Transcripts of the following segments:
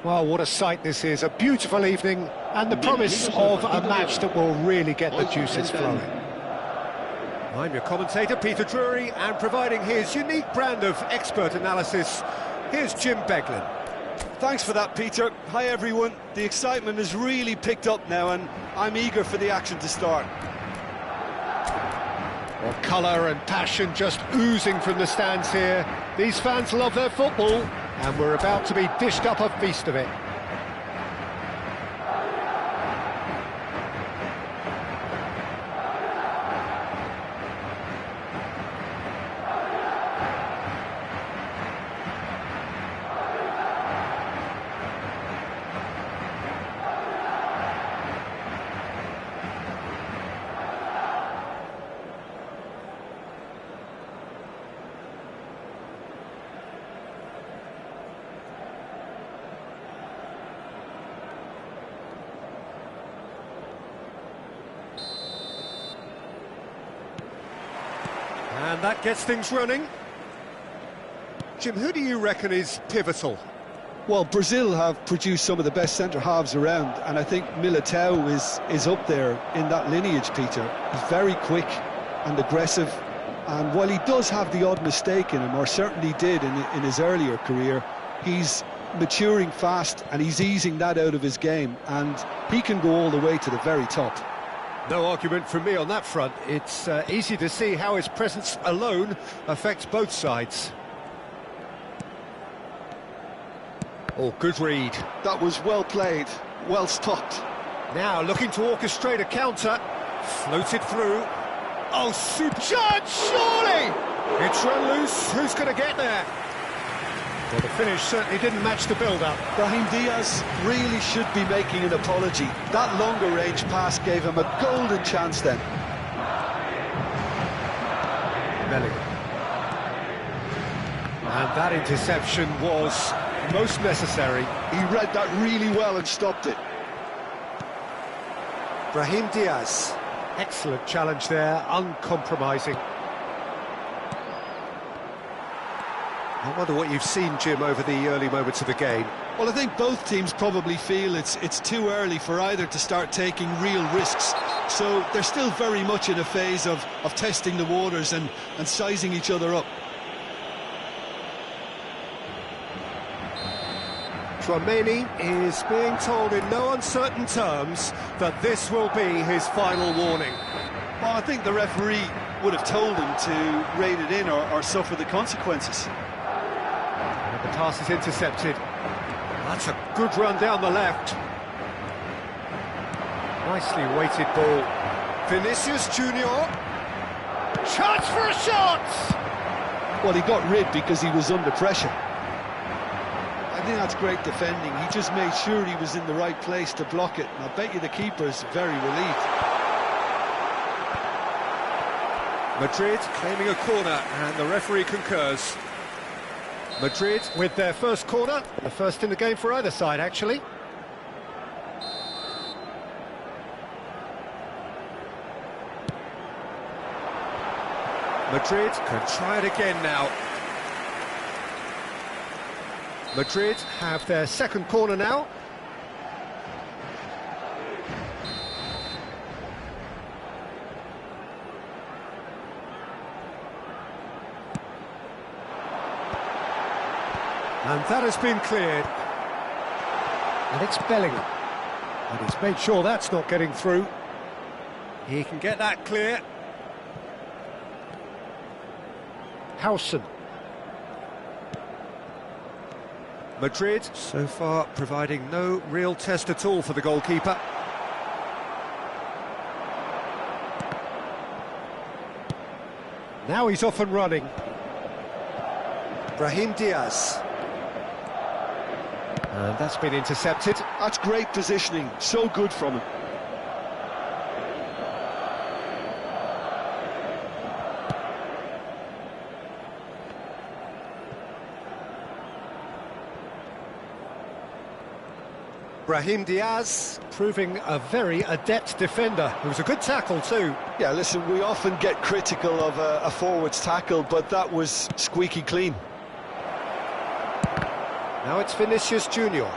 Well, what a sight this is, a beautiful evening, and the promise of a match that will really get the juices flowing. I'm your commentator, Peter Drury, and providing his unique brand of expert analysis, here's Jim Beglin. Thanks for that, Peter. Hi, everyone. The excitement has really picked up now, and I'm eager for the action to start. Well, colour and passion just oozing from the stands here. These fans love their football, and we're about to be dished up a feast of it. And that gets things running. Jim, who do you reckon is pivotal? Well, Brazil have produced some of the best centre-halves around, and I think Militao is up there in that lineage, Peter. He's very quick and aggressive, and while he does have the odd mistake in him, or certainly did in his earlier career, he's maturing fast and he's easing that out of his game, and he can go all the way to the very top. No argument from me on that front. It's easy to see how his presence alone affects both sides. Oh, good read. That was well played, well stopped. Now looking to orchestrate a counter. Floated through. Oh, super chance, surely! It's run loose. Who's going to get there? Well, the finish certainly didn't match the build-up. Brahim Diaz really should be making an apology. That longer range pass gave him a golden chance then. Bellingham. And that interception was most necessary. He read that really well and stopped it. Brahim Diaz. Excellent challenge there, uncompromising. I wonder what you've seen, Jim, over the early moments of the game. Well, I think both teams probably feel it's too early for either to start taking real risks. So they're still very much in a phase of testing the waters and sizing each other up. Tchouaméni is being told in no uncertain terms that this will be his final warning. Well, I think the referee would have told him to rein it in or suffer the consequences. The pass is intercepted. That's a good run down the left. Nicely weighted ball. Vinicius Junior. Chance for a shot! Well, he got rid because he was under pressure. I think that's great defending. He just made sure he was in the right place to block it. And I bet you the keeper's very relieved. Madrid claiming a corner, and the referee concurs. Madrid with their first corner, the first in the game for either side, actually. Madrid can try it again now. Madrid have their second corner now. And that has been cleared. And it's Bellingham. And he's made sure that's not getting through. He can get that clear. Howson. Madrid, so far, providing no real test at all for the goalkeeper. Now he's off and running. Brahim Diaz. And that's been intercepted. That's great positioning, so good from him. Brahim Diaz, proving a very adept defender. It was a good tackle too. Yeah, listen, we often get critical of a forward's tackle, but that was squeaky clean. Now it's Vinicius Junior.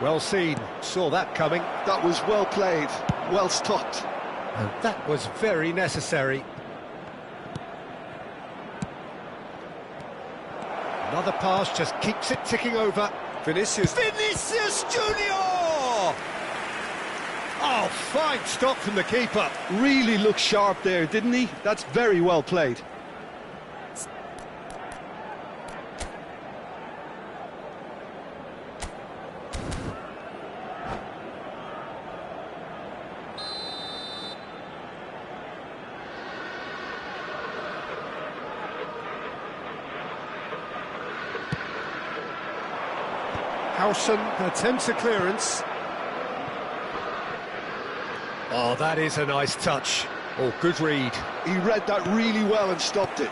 Well seen, saw that coming. That was well played, well stopped. And that was very necessary. Another pass just keeps it ticking over. Vinicius Junior! Oh, fine stop from the keeper. Really looked sharp there, didn't he? That's very well played. Howson attempts a clearance. Oh, that is a nice touch. Oh, good read. He read that really well and stopped it.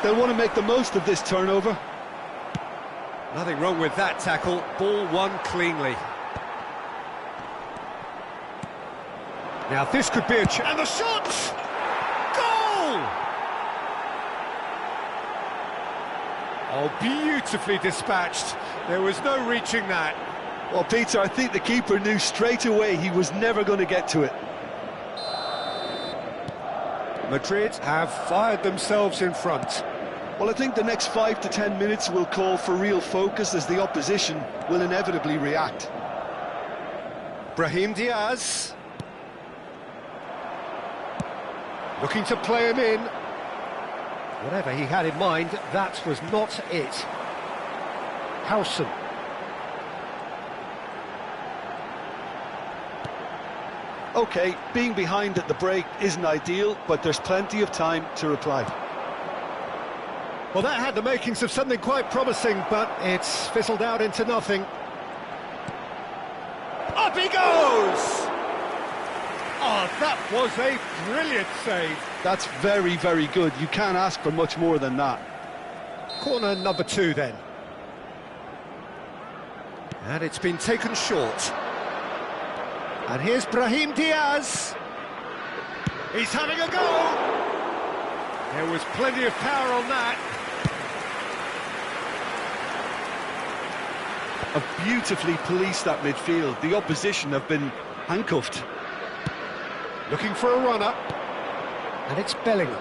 They'll want to make the most of this turnover. Nothing wrong with that tackle. Ball won cleanly. Now this could be a chance. And the shot! Goal! Oh, beautifully dispatched. There was no reaching that. Well, Peter, I think the keeper knew straight away he was never going to get to it. Madrid have fired themselves in front. Well, I think the next 5 to 10 minutes will call for real focus as the opposition will inevitably react. Brahim Diaz. Looking to play him in. Whatever he had in mind, that was not it. Howson. OK, being behind at the break isn't ideal, but there's plenty of time to reply. Well, that had the makings of something quite promising, but it's fizzled out into nothing. Up he goes! Oh, that was a brilliant save. That's very, very good. You can't ask for much more than that. Corner number 2 then. And it's been taken short. And here's Brahim Diaz. He's having a go. There was plenty of power on that. Have beautifully policed that midfield. The opposition have been handcuffed. Looking for a runner. And it's Bellingham.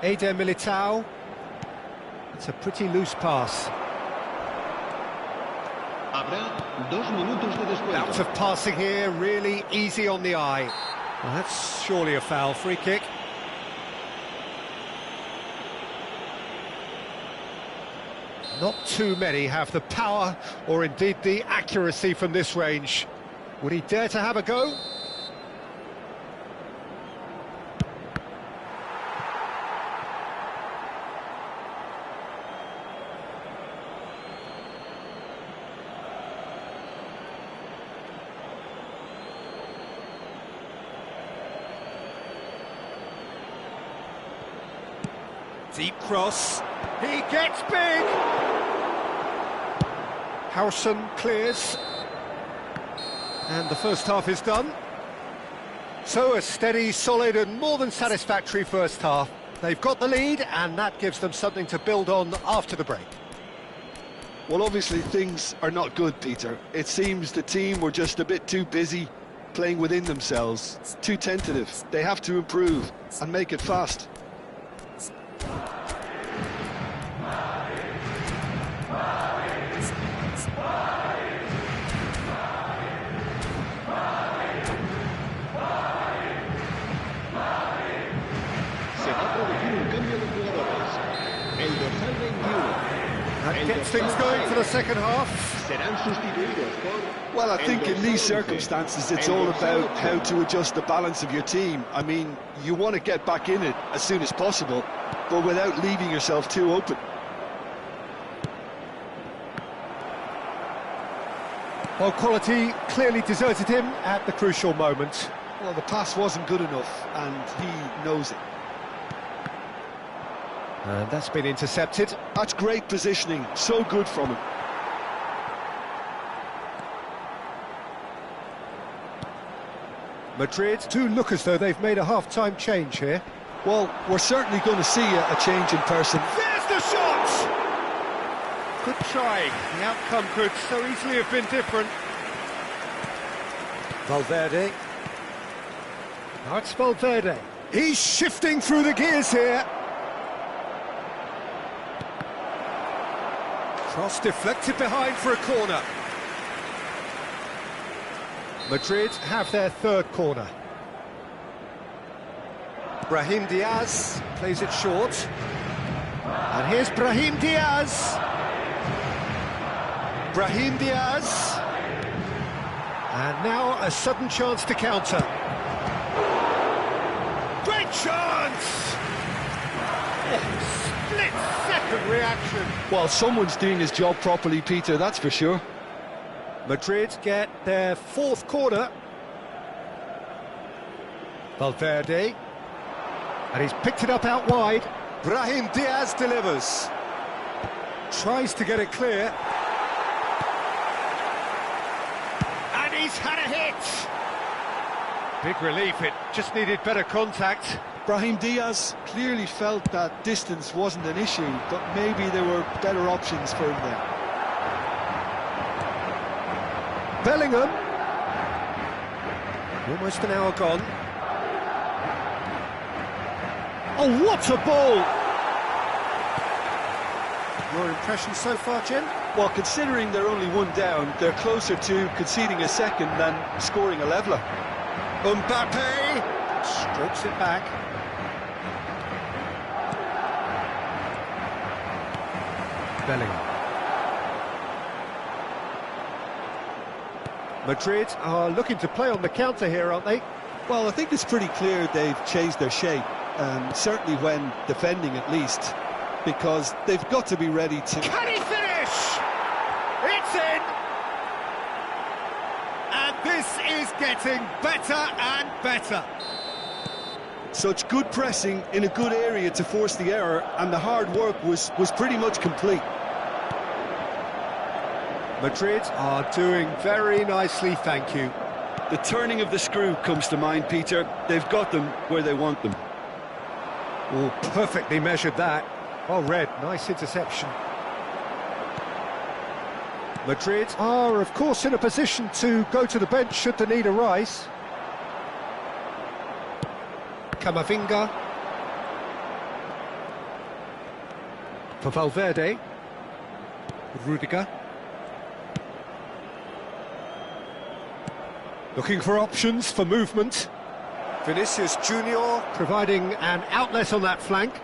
Eder Militao. It's a pretty loose pass. Out of passing here, really easy on the eye. Well, that's surely a foul. Free kick. Not too many have the power or indeed the accuracy from this range. Would he dare to have a go? Deep cross. He gets big. Howson clears. And the first half is done. So a steady, solid and more than satisfactory first half. They've got the lead and that gives them something to build on after the break. Well, obviously things are not good, Peter. It seems the team were just a bit too busy playing within themselves. It's too tentative. They have to improve and make it fast. That gets things going for the second half. Well, I think in these circumstances it's all about how to adjust the balance of your team. I mean, you want to get back in it as soon as possible, but without leaving yourself too open. Well, quality clearly deserted him at the crucial moment. Well, the pass wasn't good enough, and he knows it. And that's been intercepted. That's great positioning, so good from him. Madrid do look as though they've made a half-time change here. Well, we're certainly going to see a change in person. There's the shot! Good try. The outcome could so easily have been different. Valverde. Now it's Valverde. He's shifting through the gears here. Cross deflected behind for a corner. Madrid have their third corner. Brahim Diaz plays it short. And here's Brahim Diaz. Brahim Diaz. And now a sudden chance to counter. Great chance! Oh, split-second reaction. Well, someone's doing his job properly, Peter, that's for sure. Madrid get their fourth corner. Valverde. And he's picked it up out wide. Brahim Diaz delivers. Tries to get it clear. And he's had a hit. Big relief, it just needed better contact. Brahim Diaz clearly felt that distance wasn't an issue, but maybe there were better options for him there. Bellingham. Almost an hour gone. Oh, what a ball! Your impression so far, Jim? Well, considering they're only one down, they're closer to conceding a second than scoring a leveller. Mbappe strokes it back. Bellingham. Madrid are looking to play on the counter here, aren't they? Well, I think it's pretty clear they've changed their shape, certainly when defending at least, because they've got to be ready to... Can he finish? It's in! And this is getting better and better. Such good pressing in a good area to force the error, and the hard work was pretty much complete. Madrid are doing very nicely, thank you. The turning of the screw comes to mind, Peter. They've got them where they want them. Oh, perfectly measured that. Well read, nice interception. Madrid are, of course, in a position to go to the bench should the need arise. Camavinga. For Valverde. Rudiger. Looking for options for movement. Vinicius Junior providing an outlet on that flank.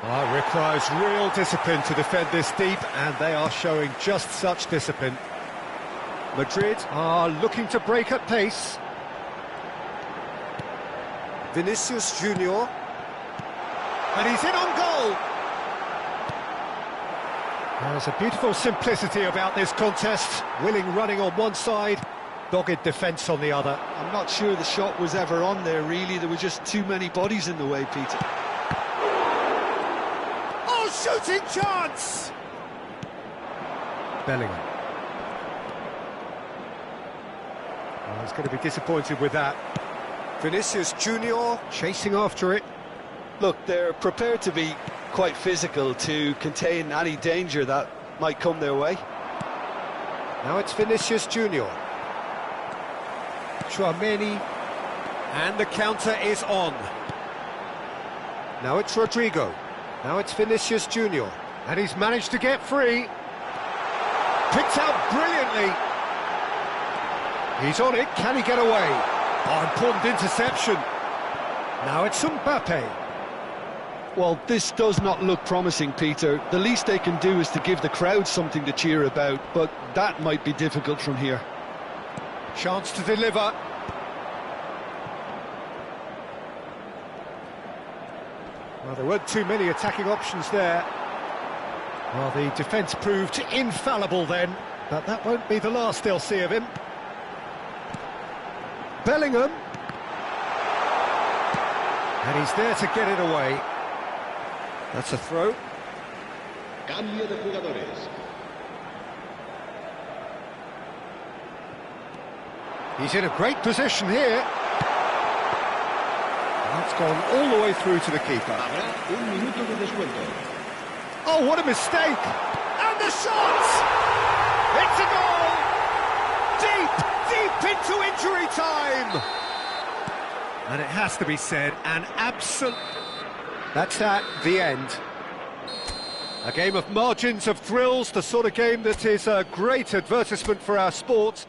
It requires real discipline to defend this deep, and they are showing just such discipline. Madrid are looking to break at pace. Vinicius Junior. And he's in on goal. There's a beautiful simplicity about this contest. Willing running on one side, dogged defence on the other. I'm not sure the shot was ever on there, really. There were just too many bodies in the way, Peter. Oh, shooting chance! Bellingham. Oh, he's going to be disappointed with that. Vinicius Junior chasing after it. Look, they're prepared to be quite physical to contain any danger that might come their way. Now it's Vinicius Junior. Chouameni, and the counter is on. Now it's Rodrigo, now it's Vinicius Junior, and he's managed to get free. Picked out brilliantly. He's on it, can he get away? Oh, important interception. Now it's Mbappe. Well, this does not look promising, Peter. The least they can do is to give the crowd something to cheer about, but that might be difficult from here. Chance to deliver. Well, there weren't too many attacking options there. Well, the defence proved infallible then, but that won't be the last they'll see of him. Bellingham. And he's there to get it away. That's a throw. Cambio de jugadores. He's in a great position here. That's gone all the way through to the keeper. Habrá un minuto de descuento. Oh, what a mistake! And the shot! It's a goal! Deep into injury time! And it has to be said, an absolute... That's that, the end. A game of margins, of thrills, the sort of game that is a great advertisement for our sport.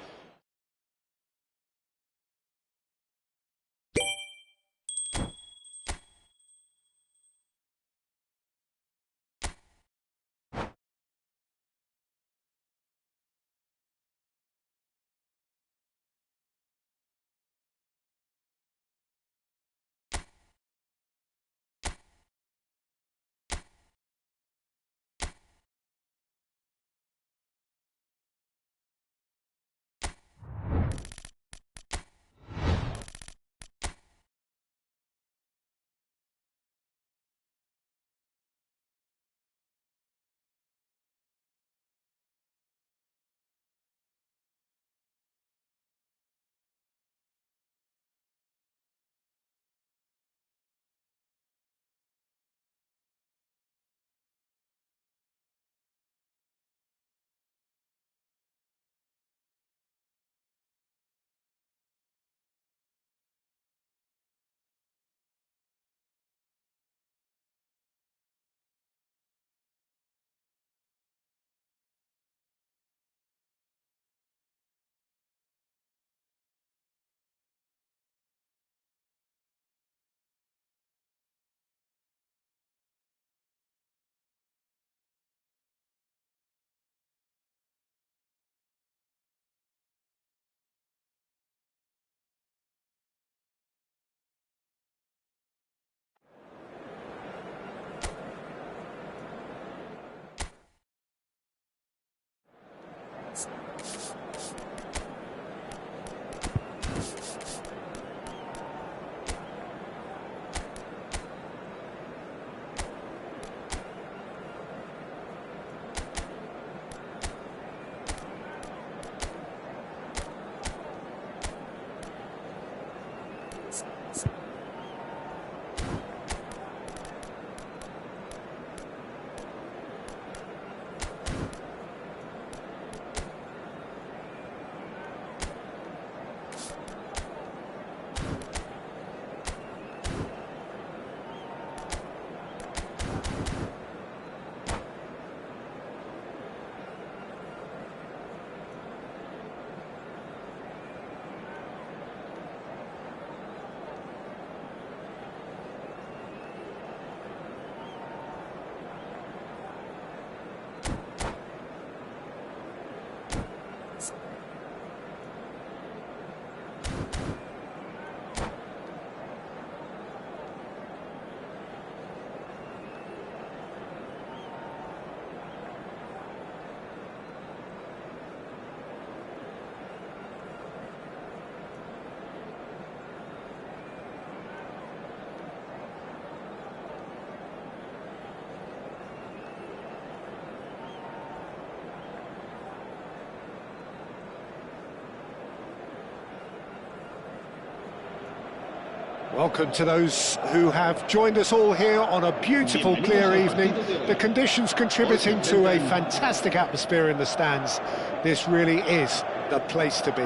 Welcome to those who have joined us all here on a beautiful, clear evening. The conditions contributing to a fantastic atmosphere in the stands. This really is the place to be.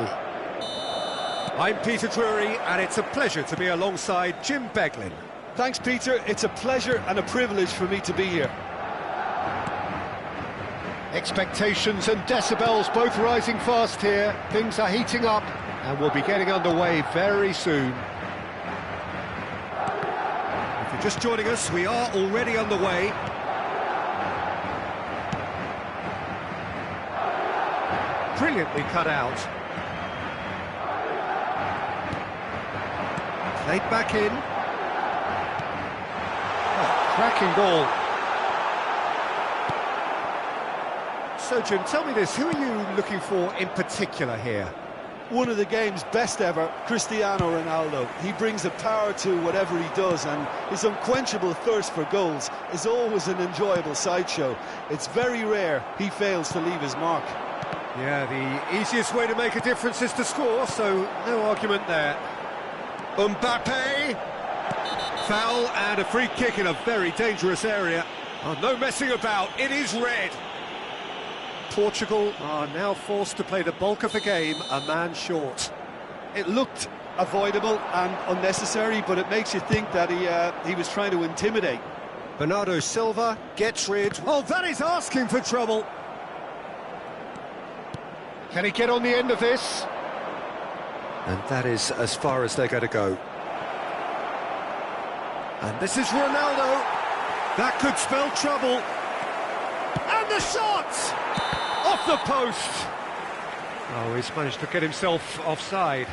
I'm Peter Drury, and it's a pleasure to be alongside Jim Beglin. Thanks, Peter. It's a pleasure and a privilege for me to be here. Expectations and decibels both rising fast here. Things are heating up, and we'll be getting underway very soon. If you're just joining us, we are already underway. Brilliantly cut out. Played back in. Oh, cracking ball. So, Jim, tell me this, who are you looking for in particular here? One of the game's best ever, Cristiano Ronaldo. He brings a power to whatever he does, and his unquenchable thirst for goals is always an enjoyable sideshow. It's very rare he fails to leave his mark. Yeah, the easiest way to make a difference is to score, so no argument there. Mbappe! Foul and a free kick in a very dangerous area. Oh, no messing about, it is red. Portugal are now forced to play the bulk of the game a man short. It looked avoidable and unnecessary, but it makes you think that he was trying to intimidate. Bernardo Silva gets rid. Oh, that is asking for trouble. Can he get on the end of this? And that is as far as they're going to go. And this is Ronaldo. That could spell trouble. And the shot! Off the post! Oh, he's managed to get himself offside.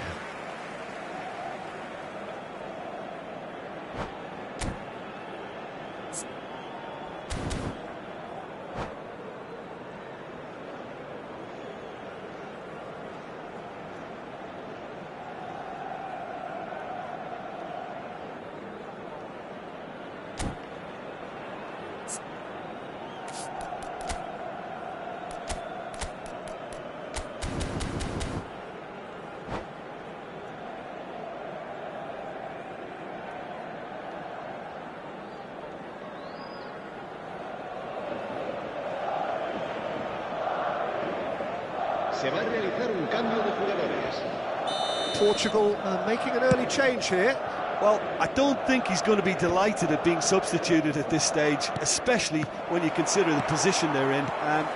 Se va a realizar un cambio de jugadores. Portugal making an early change here. Well, I don't think he's going to be delighted at being substituted at this stage, especially when you consider the position they're in.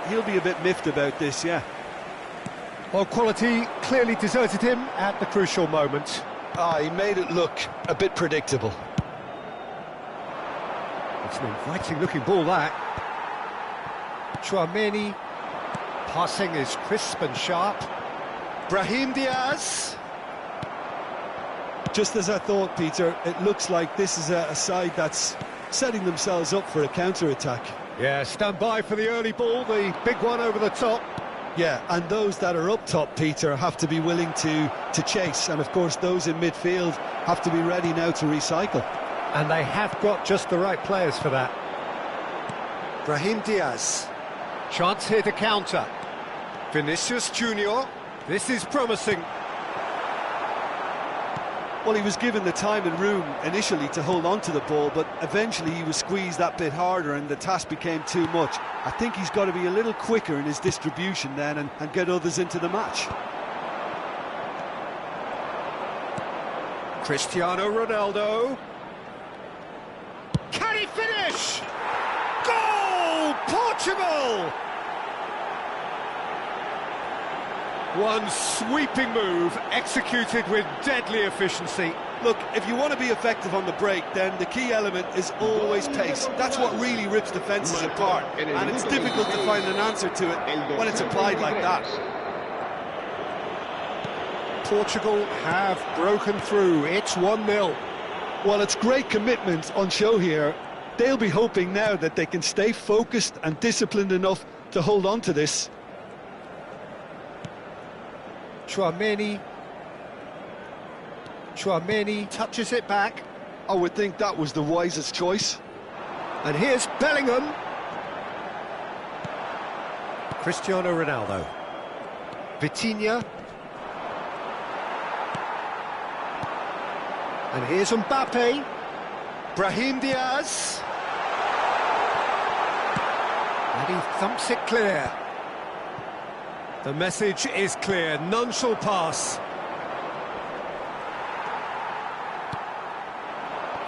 He'll be a bit miffed about this, yeah. Well, quality clearly deserted him at the crucial moment. He made it look a bit predictable. It's an inviting-looking ball, that. Chouameni. Passing is crisp and sharp. Brahim Diaz. Just as I thought, Peter, it looks like this is a side that's setting themselves up for a counter-attack. Yeah, stand by for the early ball, the big one over the top. Yeah, and those that are up top, Peter, have to be willing to chase. And, of course, those in midfield have to be ready now to recycle. And they have got just the right players for that. Brahim Diaz. Chance here to counter. Vinicius Junior. This is promising. Well, he was given the time and room initially to hold on to the ball, but eventually he was squeezed that bit harder and the task became too much. I think he's got to be a little quicker in his distribution then and get others into the match. Cristiano Ronaldo. Can he finish? Goal! Portugal! One sweeping move, executed with deadly efficiency. Look, if you want to be effective on the break, then the key element is always pace. That's what really rips defences apart, and it's difficult to find an answer to it when it's applied like that. Portugal have broken through. It's 1-0. Well, it's great commitment on show here. They'll be hoping now that they can stay focused and disciplined enough to hold on to this. Chouameni touches it back. I would think that was the wisest choice. And here's Bellingham. Cristiano Ronaldo. Vitinha. And here's Mbappe. Brahim Diaz. And he thumps it clear. The message is clear, none shall pass.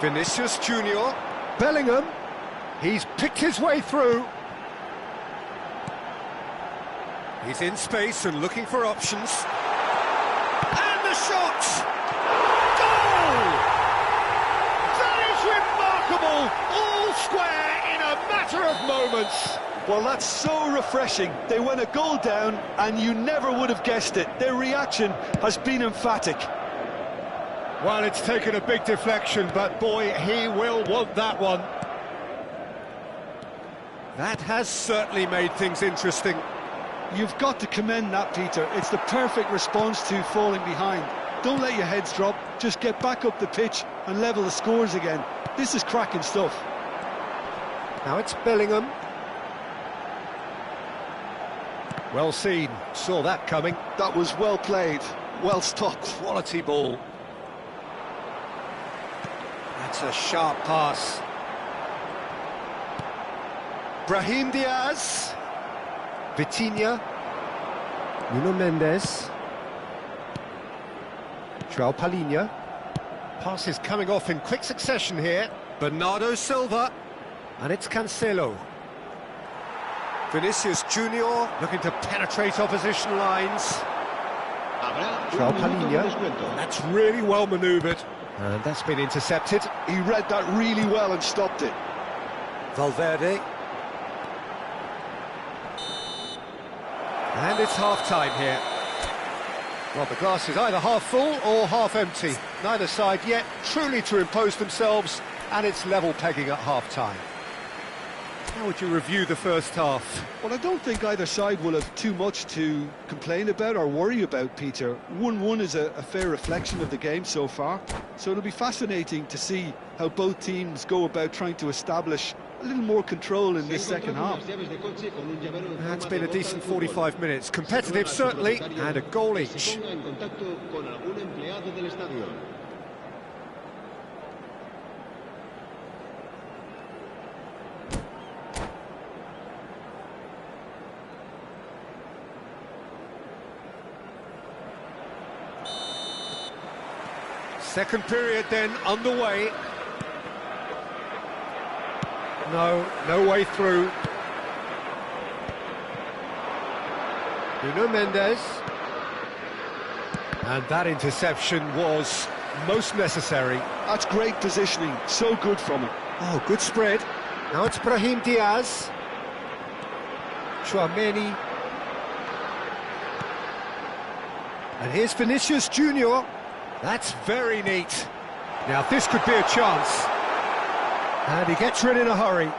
Vinicius Junior. Bellingham. He's picked his way through. He's in space and looking for options. And the shot! Goal! That is remarkable! All square in a matter of moments. Well, that's so refreshing. They went a goal down, and you never would have guessed it. Their reaction has been emphatic. Well, it's taken a big deflection, but boy, he will want that one. That has certainly made things interesting. You've got to commend that, Peter. It's the perfect response to falling behind. Don't let your heads drop. Just get back up the pitch and level the scores again. This is cracking stuff. Now it's Bellingham. Well seen. Saw that coming. That was well played. Well stopped. Quality ball. That's a sharp pass. Brahim Diaz. Vitinha. Nuno Mendes. João Palhinha. Passes coming off in quick succession here. Bernardo Silva. And it's Cancelo. Vinicius Junior looking to penetrate opposition lines. João Palhinha. That's really well manoeuvred. And that's been intercepted. He read that really well and stopped it. Valverde. And it's half-time here. Well, the glass is either half full or half empty. Neither side yet truly to impose themselves, and it's level pegging at half-time. How would you review the first half? Well, I don't think either side will have too much to complain about or worry about, Peter. 1-1 is a fair reflection of the game so far, so it'll be fascinating to see how both teams go about trying to establish a little more control in this second half. It's been a decent 45 minutes. Competitive, certainly, and a goal each. Second period then underway. No way through. Nuno Mendes. And that interception was most necessary. That's great positioning, so good from him. Oh, good spread. Now it's Brahim Diaz. Chouameni. And here's Vinicius Junior. That's very neat. Now this could be a chance. And he gets rid in a hurry.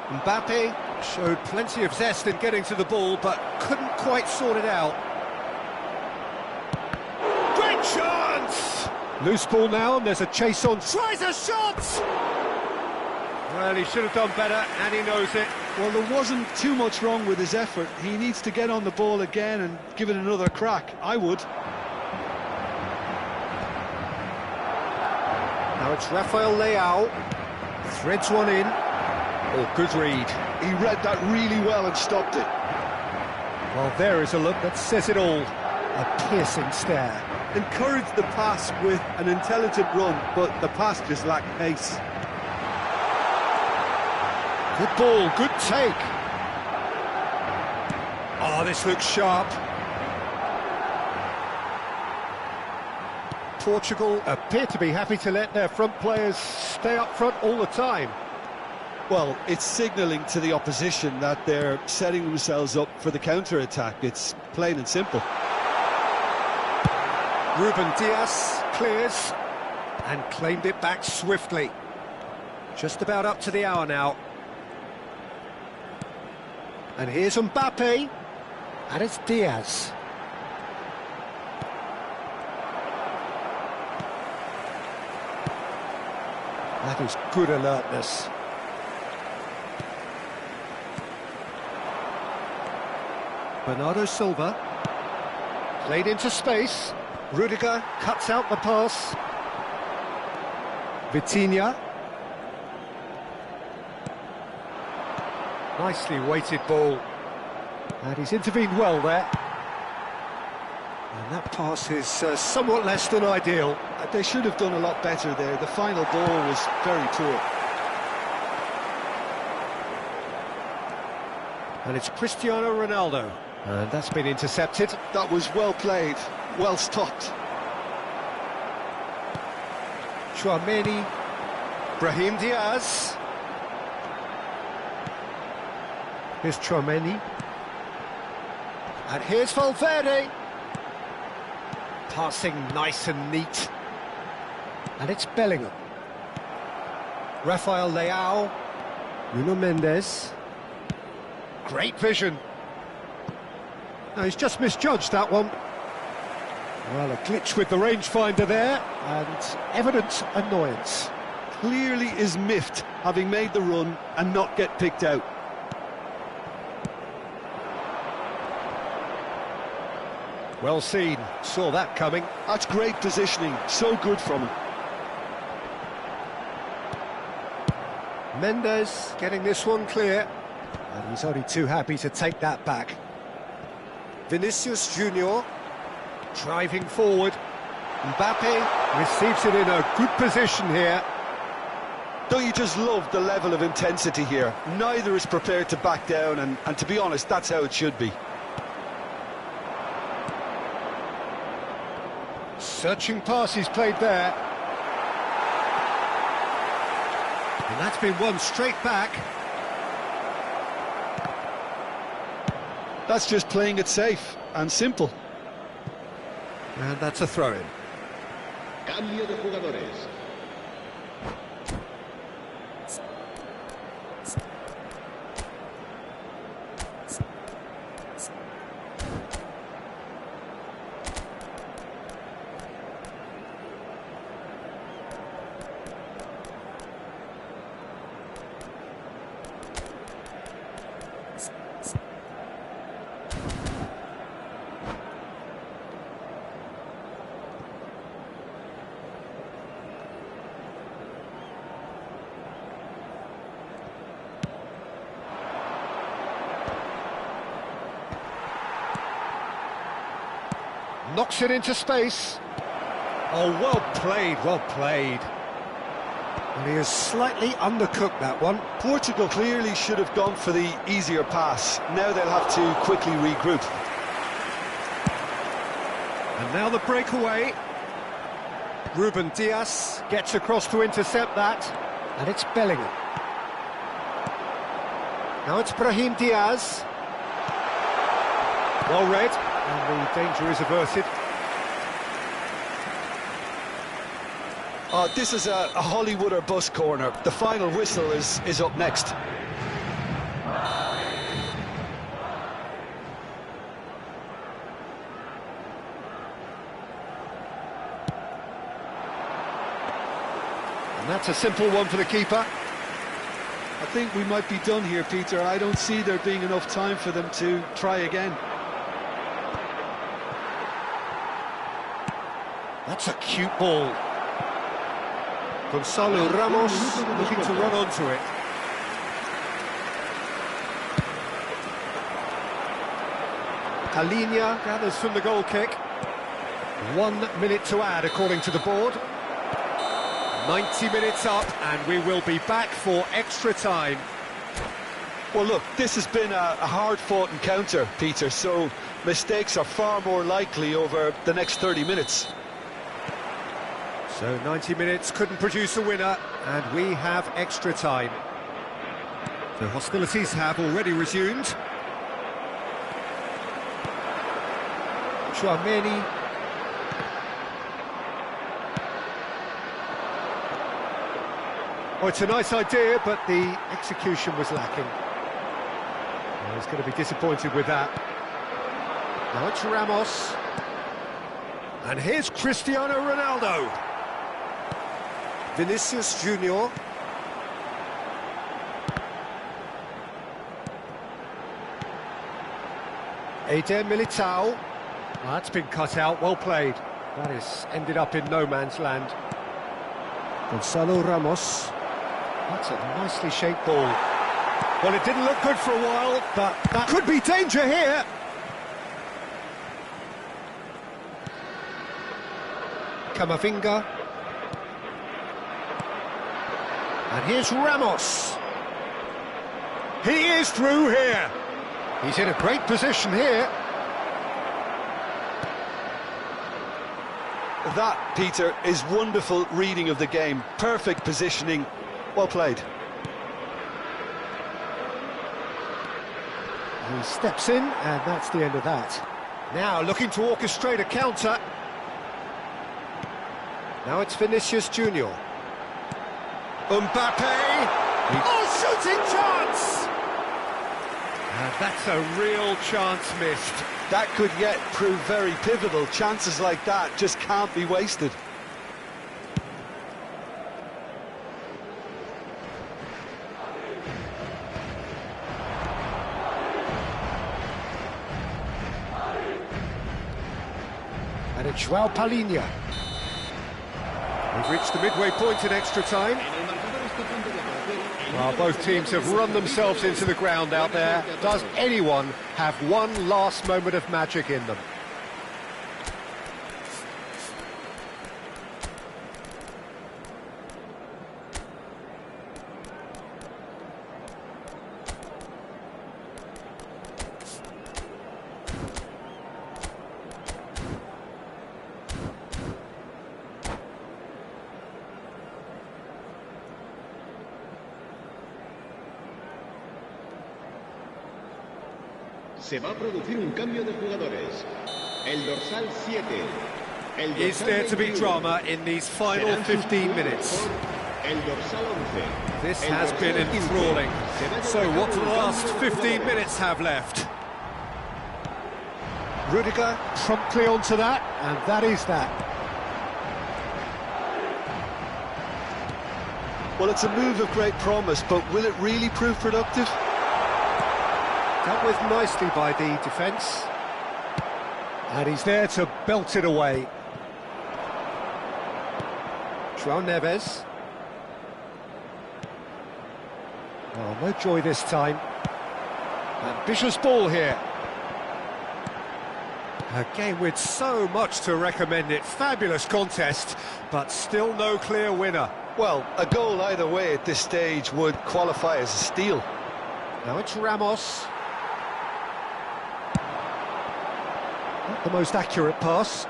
Mbappe showed plenty of zest in getting to the ball, but couldn't quite sort it out. Great chance! Loose ball now, and there's a chase on. Tries a shot! Well, he should have done better, and he knows it. Well, there wasn't too much wrong with his effort. He needs to get on the ball again and give it another crack. I would. Now it's Rafael Leao. Threads one in. Oh, good read. He read that really well and stopped it. Well, there is a look that says it all. A piercing stare. Encouraged the pass with an intelligent run, but the pass just lacked pace. Good ball, good take. Oh, this looks sharp. Portugal appear to be happy to let their front players stay up front all the time. Well, it's signalling to the opposition that they're setting themselves up for the counter-attack. It's plain and simple. Ruben Dias clears and claimed it back swiftly. Just about up to the hour now. And here's Mbappe, and it's Diaz. That is good alertness. Bernardo Silva. Played into space. Rudiger cuts out the pass. Vitinha. Nicely weighted ball. And he's intervened well there. And that pass is somewhat less than ideal. They should have done a lot better there. The final ball was very poor. And it's Cristiano Ronaldo. And that's been intercepted. That was well played, well stopped. Chouameni. Brahim Diaz. Here's Chouameni. And here's Valverde. Passing nice and neat. And it's Bellingham. Rafael Leao. Nuno Mendes. Great vision. No, he's just misjudged that one. Well, a glitch with the rangefinder there, and evident annoyance. Clearly is miffed, having made the run and not get picked out. Well seen, saw that coming. That's great positioning, so good from him. Mendes getting this one clear, and he's only too happy to take that back. Vinicius Junior driving forward. Mbappe receives it in a good position here. Don't you just love the level of intensity here? Neither is prepared to back down, and to be honest, that's how it should be. Searching pass he's played there. And that's been won straight back. That's just playing it safe and simple. And that's a throw-in. Cambio de jugadores. Knocks it into space. Oh, well played, well played. And he has slightly undercooked that one. Portugal clearly should have gone for the easier pass. Now they'll have to quickly regroup. And now the breakaway. Ruben Diaz gets across to intercept that. And it's Bellingham. Now it's Brahim Diaz. Well read. And the danger is averted. Oh, this is a Hollywood or bus corner. The final whistle is up next. And that's a simple one for the keeper. I think we might be done here, Peter. I don't see there being enough time for them to try again. That's a cute ball. Gonzalo Ramos looking to run onto it. Alinia gathers from the goal kick. 1 minute to add according to the board. 90 minutes up and we will be back for extra time. Well, look, this has been a hard-fought encounter, Peter, so mistakes are far more likely over the next 30 minutes. So 90 minutes couldn't produce a winner, and we have extra time. The hostilities have already resumed. Chouameni. Oh, it's a nice idea, but the execution was lacking. Well, he's going to be disappointed with that. Now it's Ramos. And here's Cristiano Ronaldo. Vinicius Junior. Eder Militao. Well, that's been cut out, well played. That has ended up in no man's land. Gonzalo Ramos. That's a nicely shaped ball. Well, it didn't look good for a while, but that could be danger here. Camavinga. And here's Ramos. He is through here. He's in a great position here. That, Peter, is wonderful reading of the game. Perfect positioning. Well played. He steps in, and that's the end of that. Now looking to orchestrate a counter. Now it's Vinicius Junior. Mbappe! Oh, shooting chance! And that's a real chance missed. That could yet prove very pivotal. Chances like that just can't be wasted. And it's Joao Palhinha. We've reached the midway point in extra time. Well, both teams have run themselves into the ground out there. Does anyone have one last moment of magic in them? Se va a producir un cambio de jugadores. El dorsal 7. Is there to be drama in these final 15 minutes? El dorsal 11. This has been enthralling. So what do the last 15 minutes have left? Rudiger promptly onto that, and that is that. Well, it's a move of great promise, but will it really prove productive? Dealt with nicely by the defence. And he's there to belt it away. João Neves. Oh, no joy this time. Ambitious ball here. A game with so much to recommend it. Fabulous contest, but still no clear winner. Well, a goal either way at this stage would qualify as a steal. Now it's Ramos. Not the most accurate pass.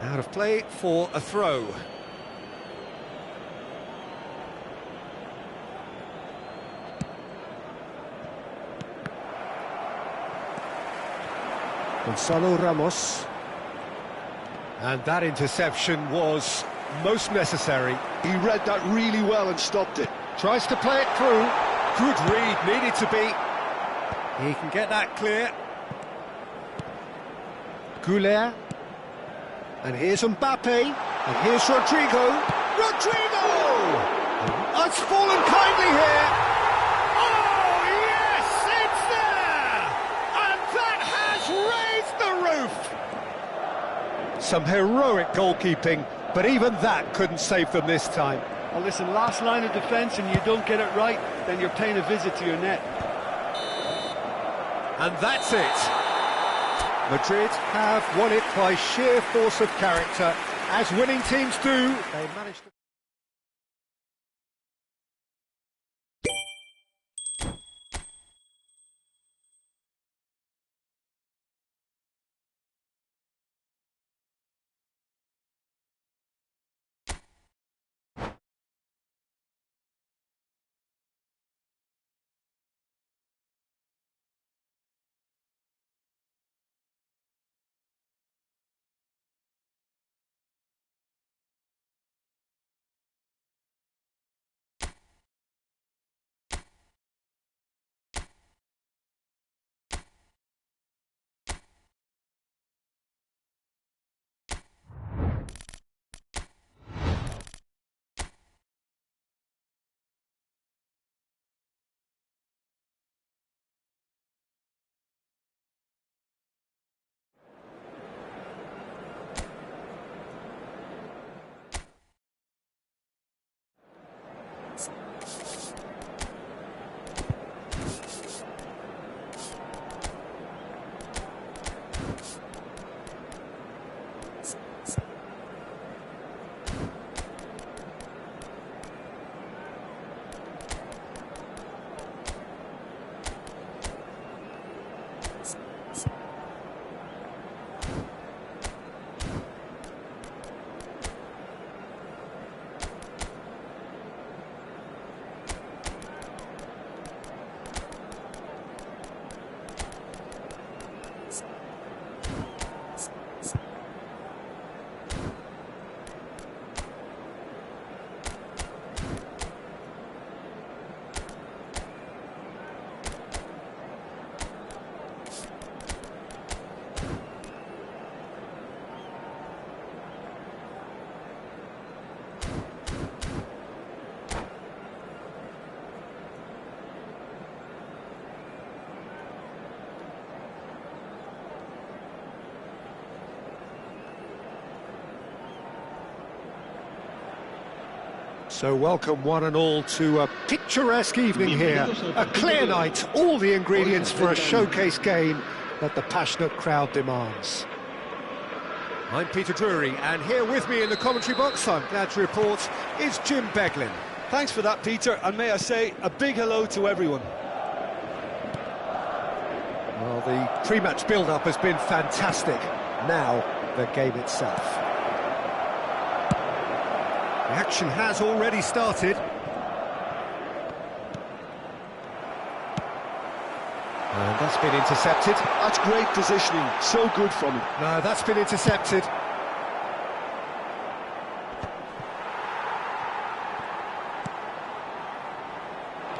Out of play for a throw. Gonzalo Ramos. And that interception was most necessary. He read that really well and stopped it. Tries to play it through. Good read, needed to be. He can get that clear. Gunnar. And here's Mbappe. And here's Rodrigo. Rodrigo! Oh, it's fallen kindly here. Oh, yes, it's there! And that has raised the roof. Some heroic goalkeeping, but even that couldn't save them this time. Well, listen, last line of defence and you don't get it right, then you're paying a visit to your net. And that's it. Madrid have won it by sheer force of character. As winning teams do, they managed to... So welcome one and all to a picturesque evening here. A clear night, all the ingredients for a showcase game that the passionate crowd demands. I'm Peter Drury, and here with me in the commentary box, I'm glad to report, is Jim Beglin. Thanks for that, Peter, and may I say a big hello to everyone. Well, the pre-match build-up has been fantastic. Now, the game itself. The action has already started. And that's been intercepted. That's great positioning, so good from him. No, that's been intercepted.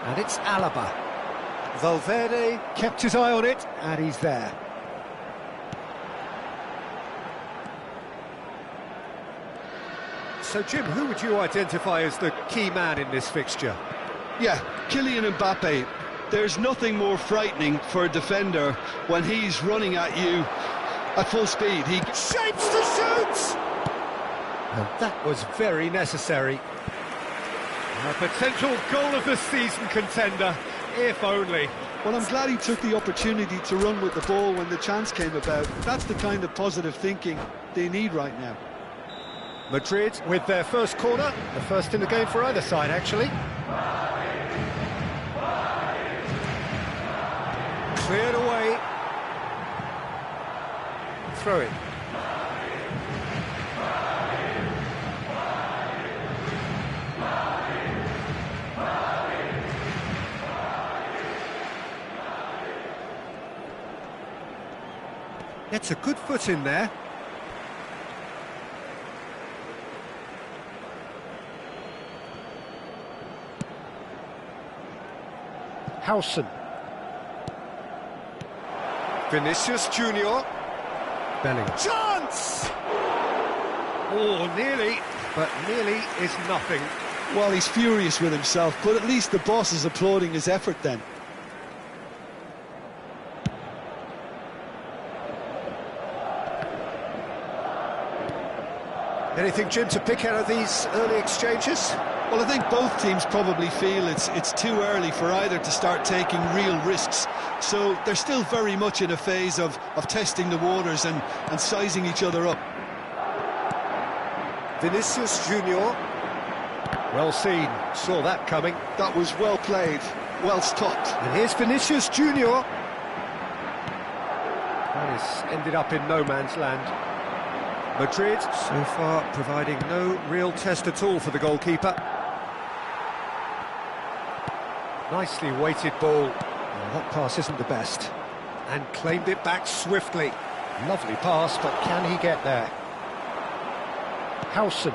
And it's Alaba. Valverde kept his eye on it, and he's there. So, Jim, who would you identify as the key man in this fixture? Yeah, Kylian Mbappe. There's nothing more frightening for a defender when he's running at you at full speed. He shapes to shoot! And that was very necessary. A potential goal of the season contender, if only. Well, I'm glad he took the opportunity to run with the ball when the chance came about. That's the kind of positive thinking they need right now. Madrid with their first corner, the first in the game for either side, actually. Cleared away. Throw it. Gets a good foot in there. Howson. Vinicius Junior. Bellingham. Chance! Oh, nearly, but nearly is nothing. Well, he's furious with himself, but at least the boss is applauding his effort then. Anything, Jim, to pick out of these early exchanges? Well, I think both teams probably feel it's too early for either to start taking real risks. So they're still very much in a phase of testing the waters and sizing each other up. Vinicius Junior. Well seen, saw that coming. That was well played, well stopped. And here's Vinicius Junior. That has ended up in no man's land. Madrid, so far, providing no real test at all for the goalkeeper. Nicely weighted ball. Well, that pass isn't the best. And claimed it back swiftly. Lovely pass, but can he get there? Howson.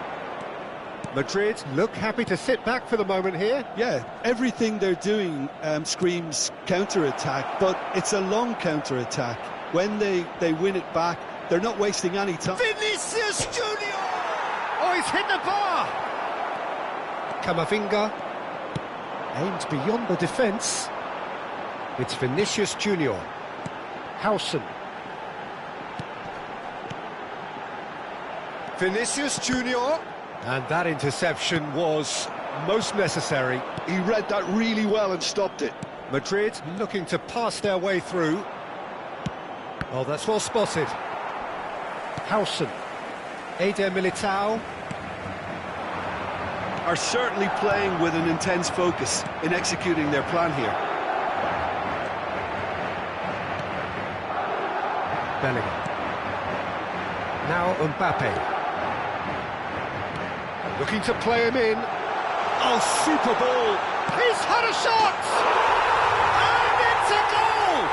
Madrid look happy to sit back for the moment here. Yeah, everything they're doing screams counter-attack, but it's a long counter-attack. When they win it back, they're not wasting any time. Vinicius Junior! Oh, he's hit the bar! Camavinga aims beyond the defence. It's Vinicius Junior. Howson. Vinicius Junior. And that interception was most necessary. He read that really well and stopped it. Madrid looking to pass their way through. Oh, that's well spotted. Howson. Eder Militao. Are certainly playing with an intense focus in executing their plan here. Bellingham. Now Mbappe. Looking to play him in. Oh, super ball. He's had a shot! And it's a goal!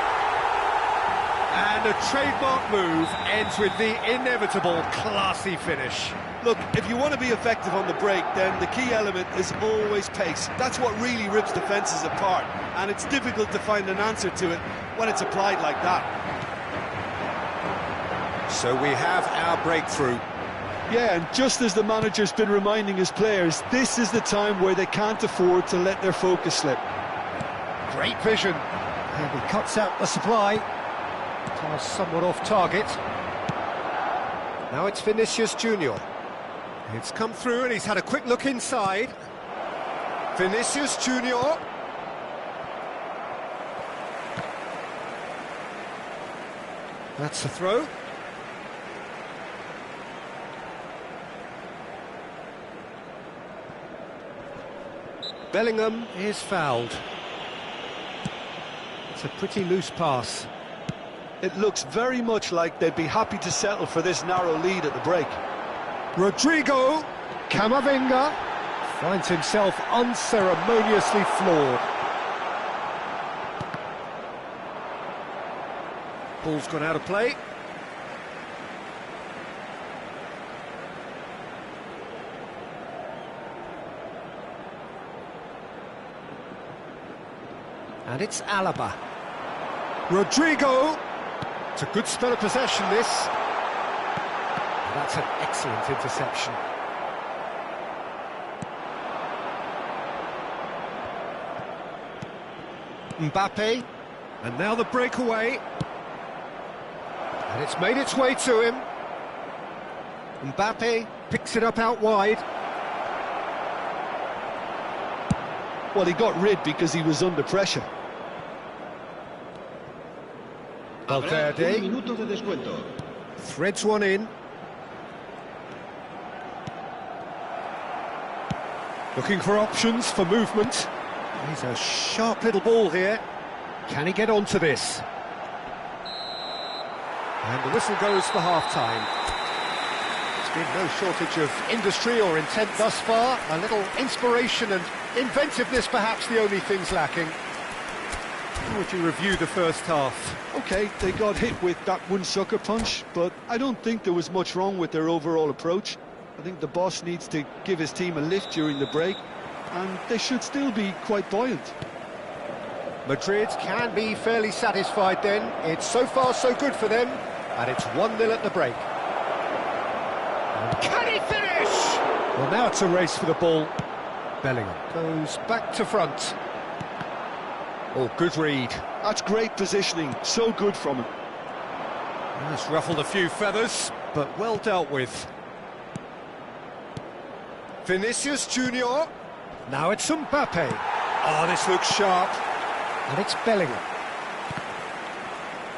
And a trademark move ends with the inevitable classy finish. Look, if you want to be effective on the break, then the key element is always pace. That's what really rips defences apart, and it's difficult to find an answer to it when it's applied like that. So we have our breakthrough. Yeah, and just as the manager's been reminding his players, this is the time where they can't afford to let their focus slip. Great vision. And he cuts out the supply. Pass somewhat off target. Now it's Vinicius Junior. It's come through and he's had a quick look inside. Vinicius Junior. That's the throw. Bellingham is fouled. It's a pretty loose pass. It looks very much like they'd be happy to settle for this narrow lead at the break. Rodrigo Camavinga finds himself unceremoniously floored. Ball's gone out of play. And it's Alaba. Rodrigo. It's a good spell of possession, this. That's an excellent interception. Mbappe. And now the breakaway. And it's made its way to him. Mbappe picks it up out wide. Well, he got rid because he was under pressure. Valverde minuto de descuento. threads one in. Looking for options for movement. He's a sharp little ball here. Can he get onto this? And the whistle goes for half-time. There's been no shortage of industry or intent thus far. A little inspiration and inventiveness, perhaps the only things lacking. How would you review the first half? Okay, they got hit with that one sucker punch, but I don't think there was much wrong with their overall approach. I think the boss needs to give his team a lift during the break, and they should still be quite buoyant. Madrid can be fairly satisfied then. It's so far so good for them, and it's 1-0 at the break. And can he finish? Well, now it's a race for the ball. Bellingham goes back to front. Oh, good read. That's great positioning, so good from him. That's ruffled a few feathers, but well dealt with. Vinicius Junior. Now it's Mbappe. Oh, this looks sharp. And it's Bellingham.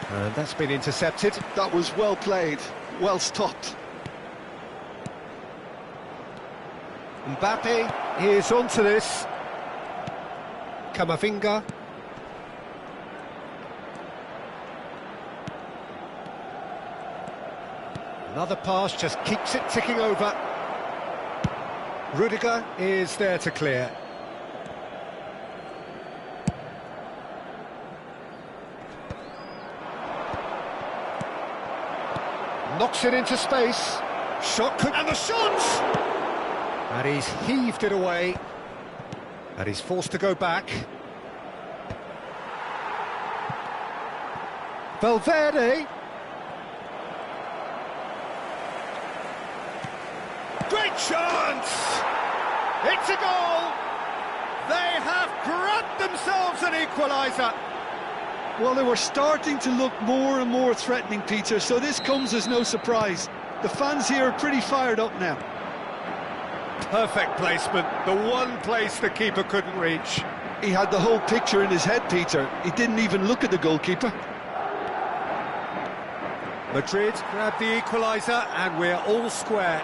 And that's been intercepted. That was well played, well stopped. Mbappe is onto this. Camavinga. Another pass just keeps it ticking over. Rudiger is there to clear. Knocks it into space. Shot could... And the shot! And he's heaved it away. And he's forced to go back. Valverde. Great chance! It's a goal! They have grabbed themselves an equaliser. Well, they were starting to look more and more threatening, Peter, so this comes as no surprise. The fans here are pretty fired up now. Perfect placement, the one place the keeper couldn't reach. He had the whole picture in his head, Peter. He didn't even look at the goalkeeper. Madrid grabbed the equaliser and we're all square.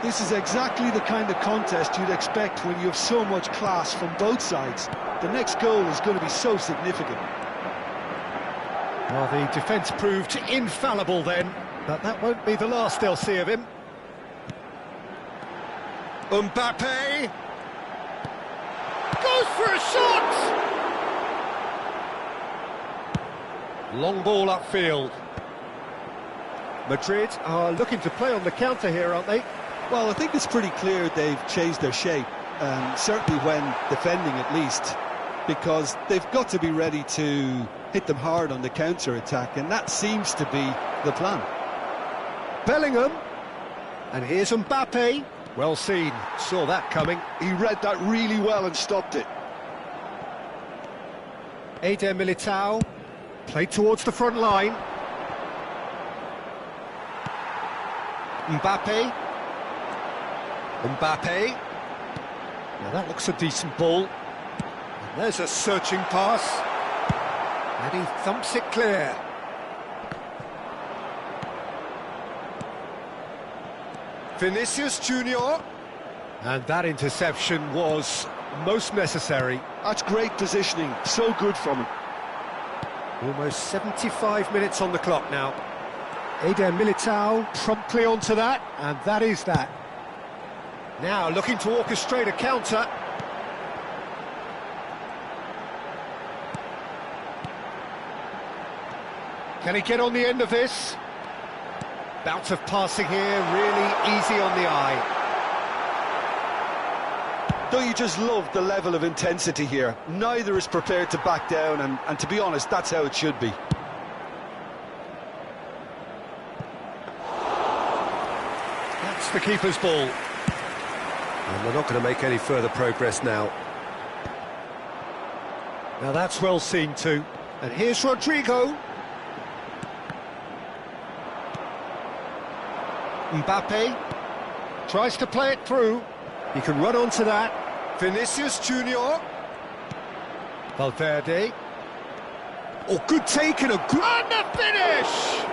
This is exactly the kind of contest you'd expect when you have so much class from both sides. The next goal is going to be so significant. Well, the defence proved infallible then, but that won't be the last they'll see of him. Mbappe goes for a shot! Long ball upfield. Madrid are looking to play on the counter here, aren't they? Well, I think it's pretty clear they've changed their shape, certainly when defending at least, because they've got to be ready to hit them hard on the counter-attack, and that seems to be the plan. Bellingham, and here's Mbappe. Well seen, saw that coming. He read that really well and stopped it. Eder Militao, played towards the front line. Mbappe. Now that looks a decent ball. And there's a searching pass. And he thumps it clear. Vinicius Junior. And that interception was most necessary. That's great positioning, so good from him. Almost 75 minutes on the clock now. Eder Militao promptly onto that, and that is that. Now looking to orchestrate a counter. Can he get on the end of this? Bout of passing here, really easy on the eye. Don't you just love the level of intensity here? Neither is prepared to back down, and to be honest, that's how it should be. That's the keeper's ball. And we're not going to make any further progress now. Now that's well seen too. And here's Rodrigo. Mbappe tries to play it through. He can run onto that. Vinicius Junior. Valverde. Oh, good take and a good... And the finish!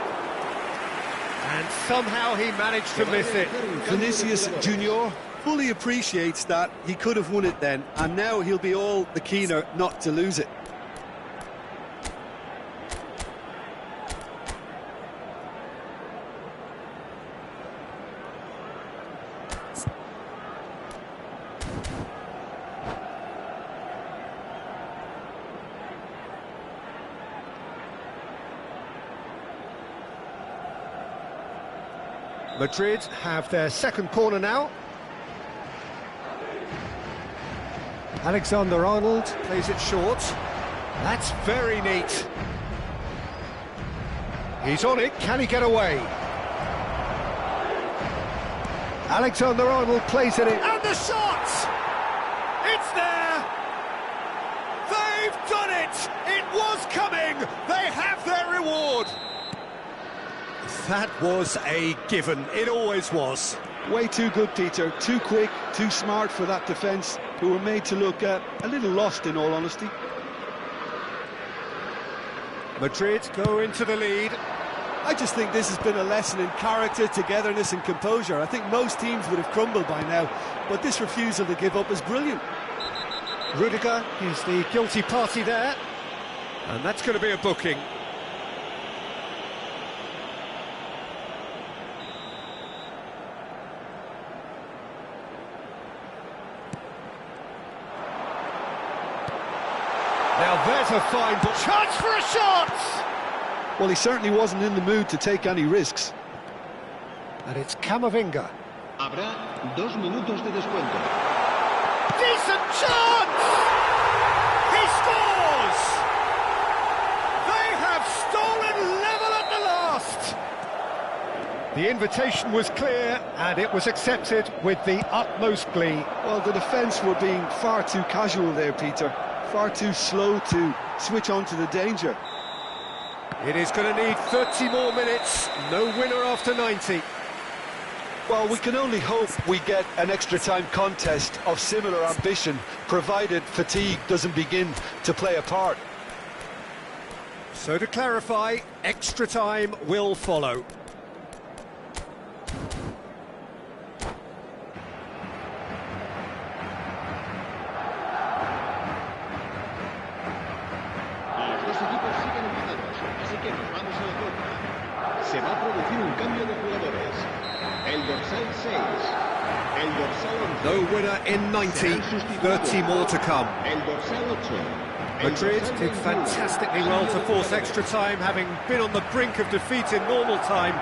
And somehow he managed to miss it. Vinicius Junior fully appreciates that he could have won it then, and now he'll be all the keener not to lose it. Madrid have their second corner now. Alexander-Arnold plays it short. That's very neat. He's on it, can he get away? Alexander-Arnold plays it in, and the shot! It's there! They've done it! It was coming! They have their reward! That was a given, it always was. Way too good, Peter. Too quick, too smart for that defence, who were made to look a little lost, in all honesty. Madrid go into the lead. I just think this has been a lesson in character, togetherness and composure. I think most teams would have crumbled by now, but this refusal to give up is brilliant. Rudiger is the guilty party there, and that's going to be a booking. Now there's a fine ball. Chance for a shot! Well, he certainly wasn't in the mood to take any risks. And it's Camavinga. Habrá 2 minutos de descuento. Decent chance! He scores! They have stolen level at the last! The invitation was clear, and it was accepted with the utmost glee. Well, the defence were being far too casual there, Peter. Far too slow to switch on to the danger. It is going to need 30 more minutes. No winner after 90. Well, we can only hope we get an extra-time contest of similar ambition, provided fatigue doesn't begin to play a part. So to clarify, extra time will follow. Los dos equipos siguen empatados, así que nos vamos a la cuenta. Se va a producir un cambio de jugadores. El dorsal 6, el dorsal 11. No winner in 90, 30 more to come. El dorsal 8. Madrid did fantastically well to force extra time, having been on the brink of defeat in normal time.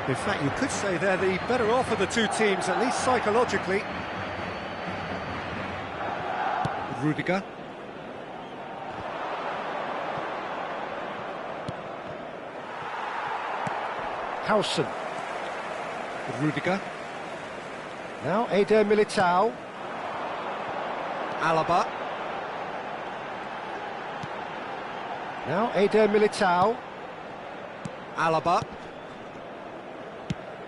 In fact, you could say they're the better off of the two teams, at least psychologically. Rudiger. Howson. Rudiger. Now Eder Militao. Alaba. Now Eder Militao. Alaba.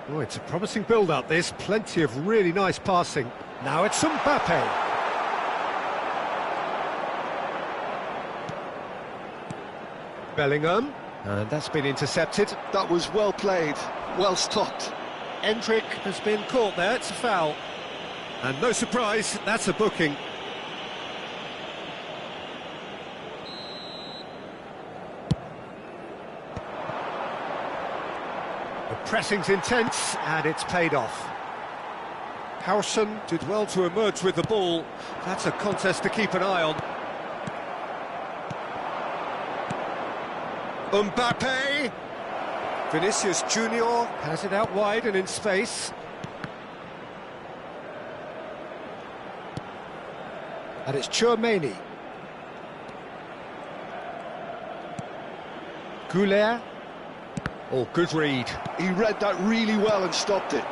Oh, it's a promising build-up, this. Plenty of really nice passing. Now it's Mbappe. Bellingham, and that's been intercepted. That was well played, well stopped. Endrick has been caught there, it's a foul. And no surprise, that's a booking. The pressing's intense, and it's paid off. Howson did well to emerge with the ball. That's a contest to keep an eye on. Mbappe! Vinicius Junior has it out wide and in space. And it's Tchouaméni. Gunnar. Oh, good read. He read that really well and stopped it.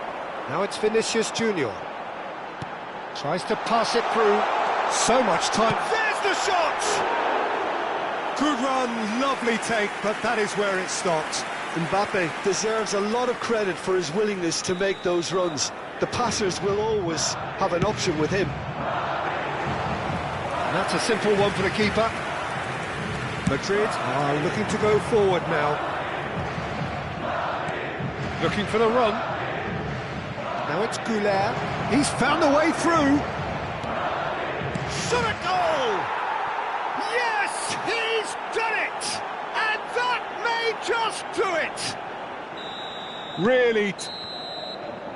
Now it's Vinicius Junior. Tries to pass it through. So much time. There's the shot! Good run, lovely take, but that is where it stopped. Mbappe deserves a lot of credit for his willingness to make those runs. The passers will always have an option with him. And that's a simple one for the keeper. Madrid are looking to go forward now. Looking for the run. Now it's Gunnar. He's found the way through. Shot a goal! Yes, he's done it! And that may just do it! Really.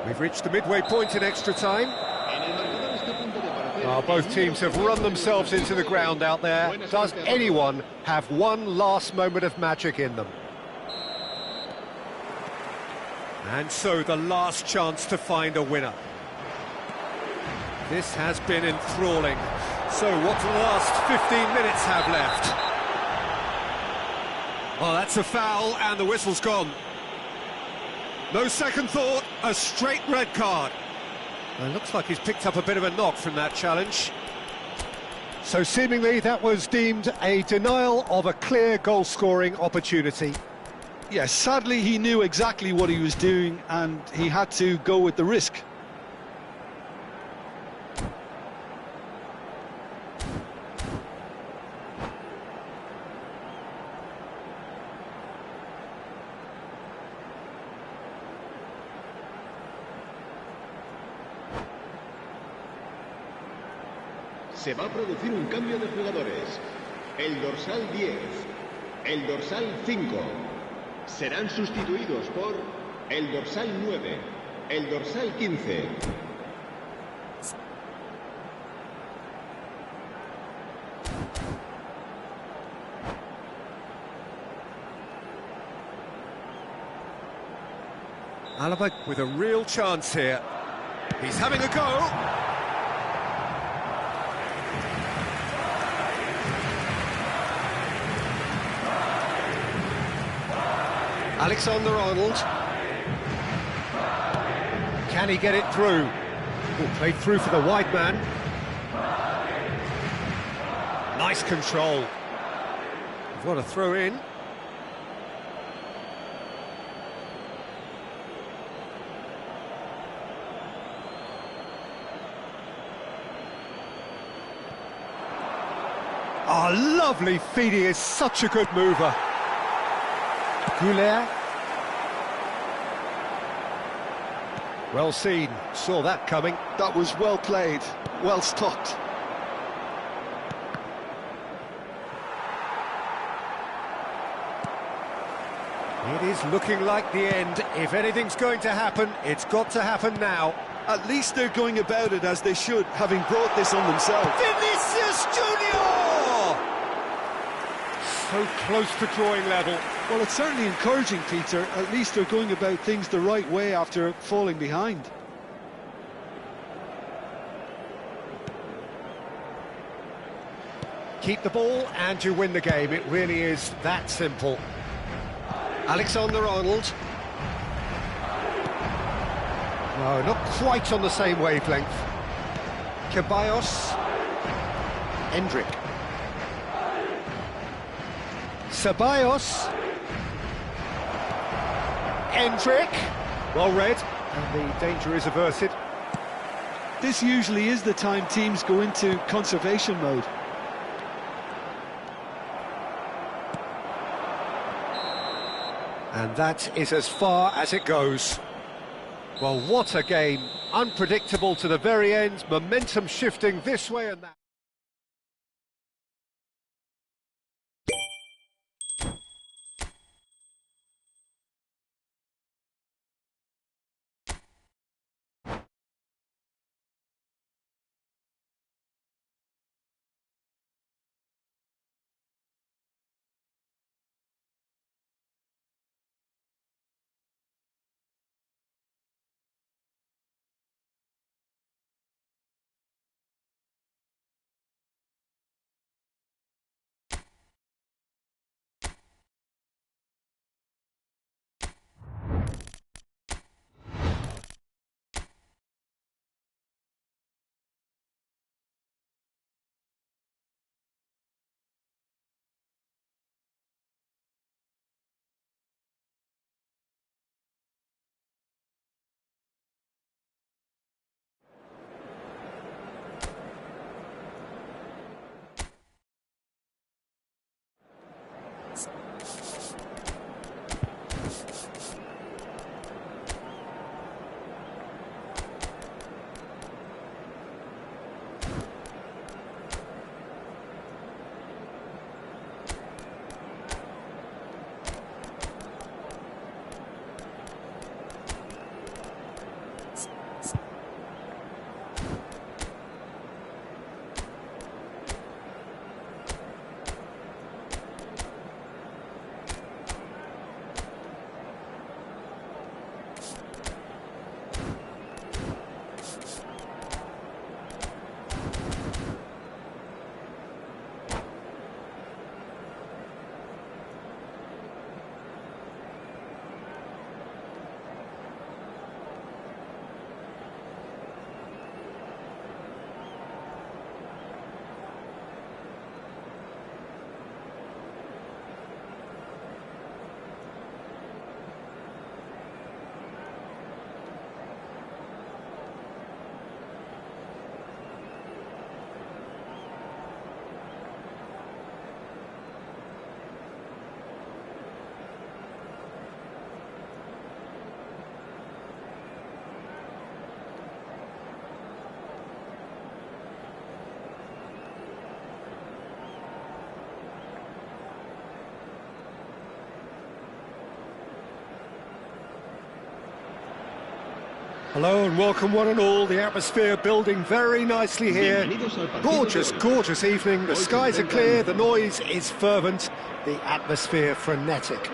We've reached the midway point in extra time. Both teams have run themselves into the ground out there. Does anyone have one last moment of magic in them? And so the last chance to find a winner. This has been enthralling. So what do the last 15 minutes have left? Oh, that's a foul and the whistle's gone. No second thought, a straight red card. It looks like he's picked up a bit of a knock from that challenge. So seemingly that was deemed a denial of a clear goal-scoring opportunity. Yes, sadly he knew exactly what he was doing and he had to go with the risk. Se va a producir un cambio de jugadores. El dorsal 10, el dorsal 5 serán sustituidos por el dorsal 9, el dorsal 15. Alaba with a real chance here. He's having a go. Alexander-Arnold. Can he get it through? Oh, played through for the wide man. Nice control. What a throw in. Oh, lovely feed. He is such a good mover. Gunnar. Well seen, saw that coming. That was well played, well stopped. It is looking like the end. If anything's going to happen, it's got to happen now. At least they're going about it as they should, having brought this on themselves. Vinicius Junior! So close to drawing level. Well, it's certainly encouraging, Peter. At least they're going about things the right way after falling behind. Keep the ball and you win the game. It really is that simple. Alexander-Arnold. No, not quite on the same wavelength. Ceballos. Endrick. Ceballos. Endrick. Well read, and the danger is averted. This usually is the time teams go into conservation mode. And that is as far as it goes. Well, what a game. Unpredictable to the very end, momentum shifting this way and that. Hello and welcome one and all, the atmosphere building very nicely here. Gorgeous, gorgeous evening, the skies are clear, the noise is fervent, the atmosphere frenetic.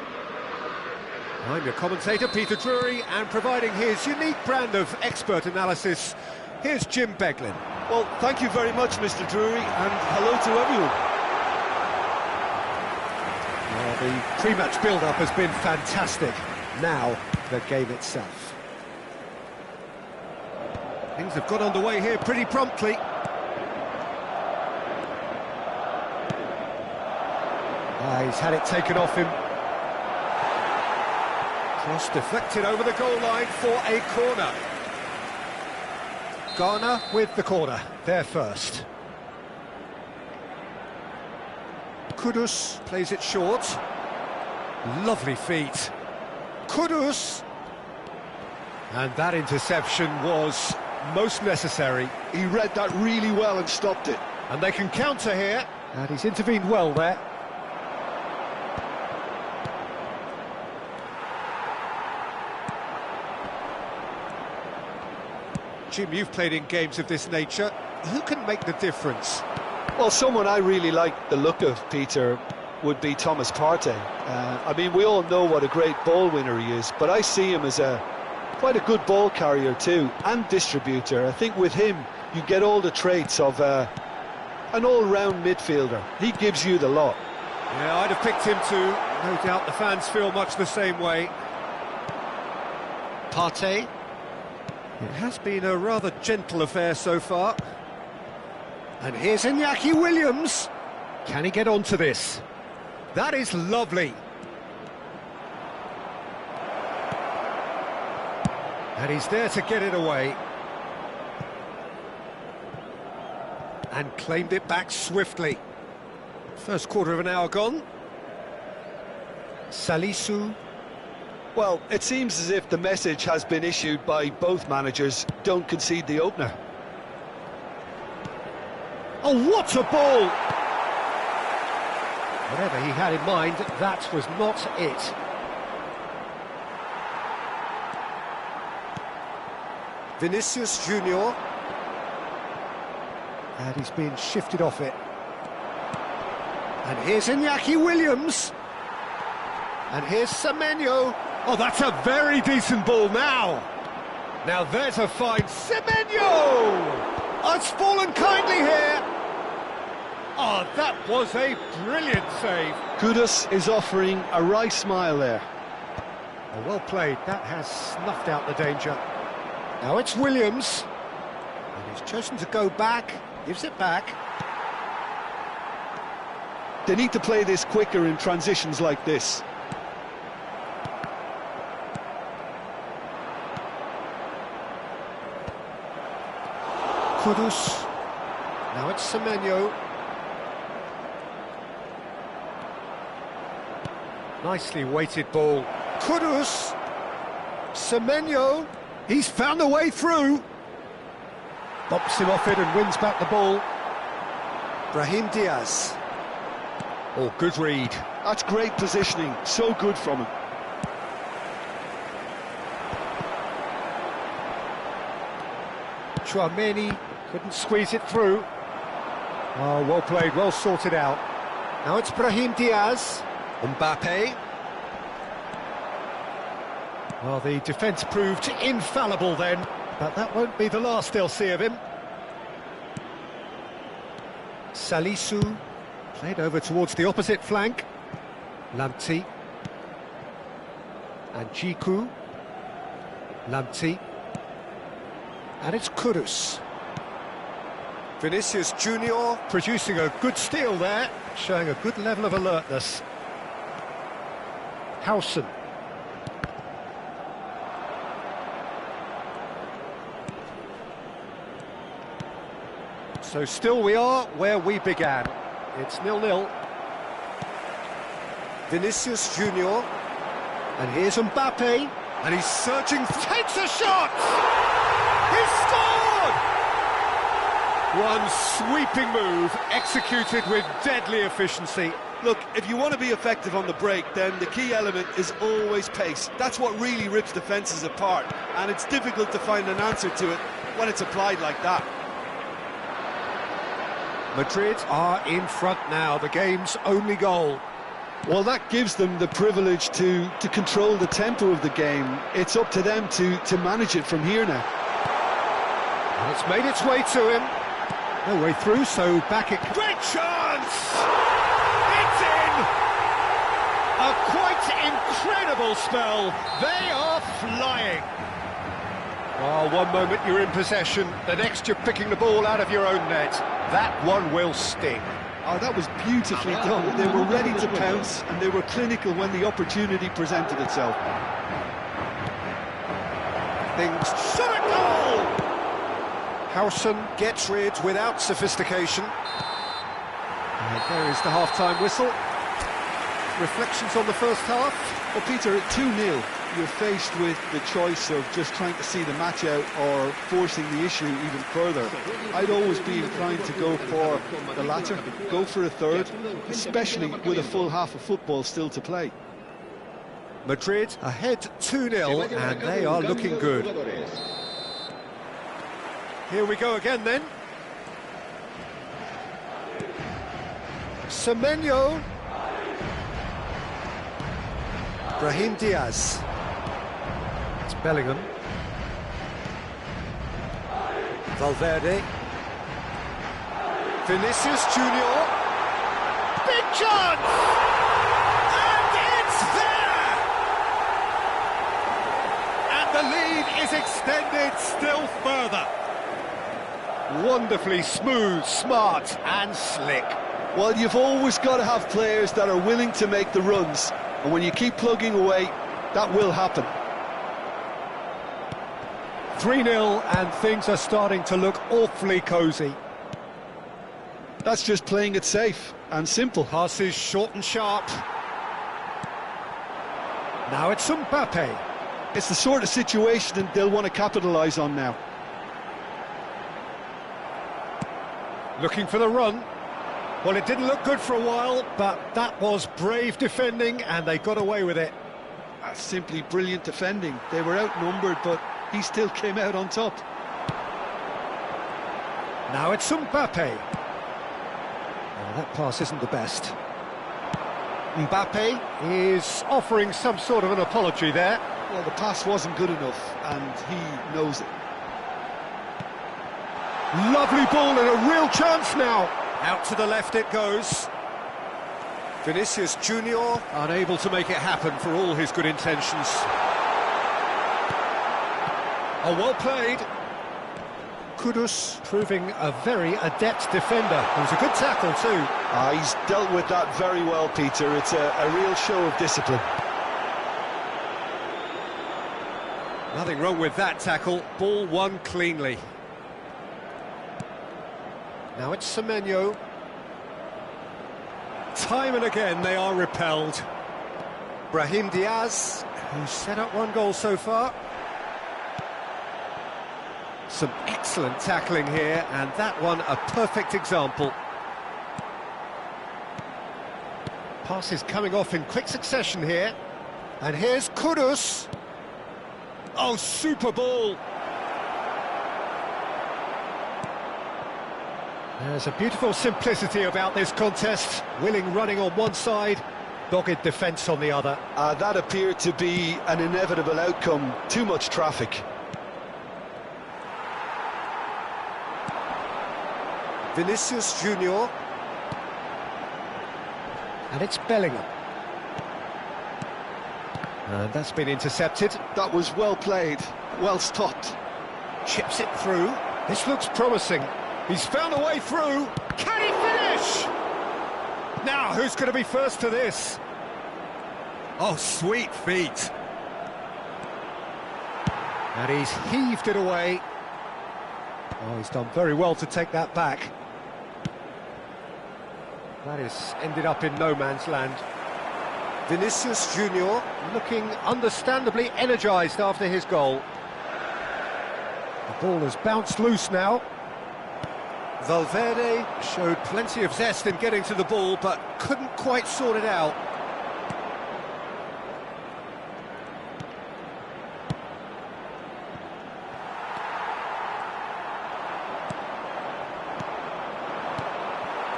I'm your commentator, Peter Drury, and providing his unique brand of expert analysis, here's Jim Beglin. Well, thank you very much, Mr. Drury, and hello to everyone. Well, the pre-match build-up has been fantastic. Now, the game itself. Things have got underway here pretty promptly. He's had it taken off him. Cross deflected over the goal line for a corner. Gunnar with the corner, there first. Kudus plays it short. Lovely feet. Kudus! And that interception was most necessary. He read that really well and stopped it. And they can counter here, and he's intervened well there. Jim, you've played in games of this nature. Who can make the difference? Well, someone I really like the look of, Peter, would be Thomas Partey. I mean, we all know what a great ball winner he is, but I see him as quite a good ball carrier too, and distributor. I think with him, you get all the traits of an all-round midfielder. He gives you the lot. Yeah, I'd have picked him too. No doubt the fans feel much the same way. Partey. It has been a rather gentle affair so far. And here's Iñaki Williams. Can he get onto this? That is lovely. And he's there to get it away. And claimed it back swiftly. First quarter of an hour gone. Salisu. Well, it seems as if the message has been issued by both managers: don't concede the opener. Oh, what a ball! Whatever he had in mind, that was not it. Vinicius Junior. And he's been shifted off it. And here's Iñaki Williams. And here's Semenyo. Oh, that's a very decent ball now. Now there's a fine Semenyo! Oh, it's fallen kindly here. Oh, that was a brilliant save. Kudus is offering a wry smile there. Oh, well played. That has snuffed out the danger. Now it's Williams. And he's chosen to go back. Gives it back. They need to play this quicker in transitions like this. Kudus. Now it's Semenyo. Nicely weighted ball. Kudus. Semenyo. He's found a way through. Bumps him off it and wins back the ball. Brahim Diaz. Oh, good read. That's great positioning. So good from him. Chouameni couldn't squeeze it through. Oh, well played, well sorted out. Now it's Brahim Diaz. Mbappe. Well, the defence proved infallible then, but that won't be the last they'll see of him. Salisu played over towards the opposite flank. Lamptey. And Jiku. Lamptey. And it's Kudus. Vinicius Junior producing a good steal there, showing a good level of alertness. Howson. So still we are where we began. It's 0-0. Vinicius Junior. And here's Mbappe. And he's searching, takes a shot! He scored! One sweeping move, executed with deadly efficiency. Look, if you want to be effective on the break, then the key element is always pace. That's what really rips defences apart, and it's difficult to find an answer to it when it's applied like that. Madrid are in front now, the game's only goal. Well, that gives them the privilege to control the tempo of the game. It's up to them to manage it from here now. And it's made its way to him. No way through, so back it... Great chance! It's in! A quite incredible spell. They are flying. Oh, one moment you're in possession, the next you're picking the ball out of your own net. That one will sting. Oh, that was beautifully done. They were ready to pounce, and they were clinical when the opportunity presented itself. Things shot a goal! Howson gets rid without sophistication. And there is the half-time whistle. Reflections on the first half? Well, Peter, at 2-0, you're faced with the choice of just trying to see the match out or forcing the issue even further. I'd always be inclined to go for the latter, go for a third, especially with a full half of football still to play. Madrid ahead 2-0, and they are looking good. Here we go again then. Semenyo. Brahim Diaz. It's Bellingham. Valverde. Vinicius Junior. Big chance! And it's there! And the lead is extended still further. Wonderfully smooth, smart and slick. Well, you've always got to have players that are willing to make the runs, and when you keep plugging away, that will happen. 3-0 and things are starting to look awfully cosy. That's just playing it safe and simple. Passes short and sharp. Now it's Mbappe. It's the sort of situation that they'll want to capitalise on now. Looking for the run. Well, it didn't look good for a while, but that was brave defending, and they got away with it. That's simply brilliant defending. They were outnumbered, but he still came out on top. Now it's Mbappe. Oh, that pass isn't the best. Mbappe is offering some sort of an apology there. Well, the pass wasn't good enough, and he knows it. Lovely ball and a real chance now. Out to the left it goes. Vinicius Junior unable to make it happen for all his good intentions. Oh, well played. Kudus proving a very adept defender. It was a good tackle too. He's dealt with that very well, Peter. It's a real show of discipline. Nothing wrong with that tackle. Ball won cleanly. Now it's Semenyo. Time and again they are repelled. Brahim Diaz, who's set up one goal so far. Some excellent tackling here, and that one a perfect example. Passes coming off in quick succession here. And here's Kudus. Oh, super ball. There's a beautiful simplicity about this contest. Willing running on one side, dogged defence on the other. That appeared to be an inevitable outcome. Too much traffic. Vinicius Junior. And it's Bellingham. And that's been intercepted. That was well played, well stopped. Chips it through. This looks promising. He's found a way through. Can he finish? Now, who's going to be first to this? Oh, sweet feet. And he's heaved it away. Oh, he's done very well to take that back. That has ended up in no man's land. Vinicius Junior looking understandably energised after his goal. The ball has bounced loose now. Valverde showed plenty of zest in getting to the ball, but couldn't quite sort it out.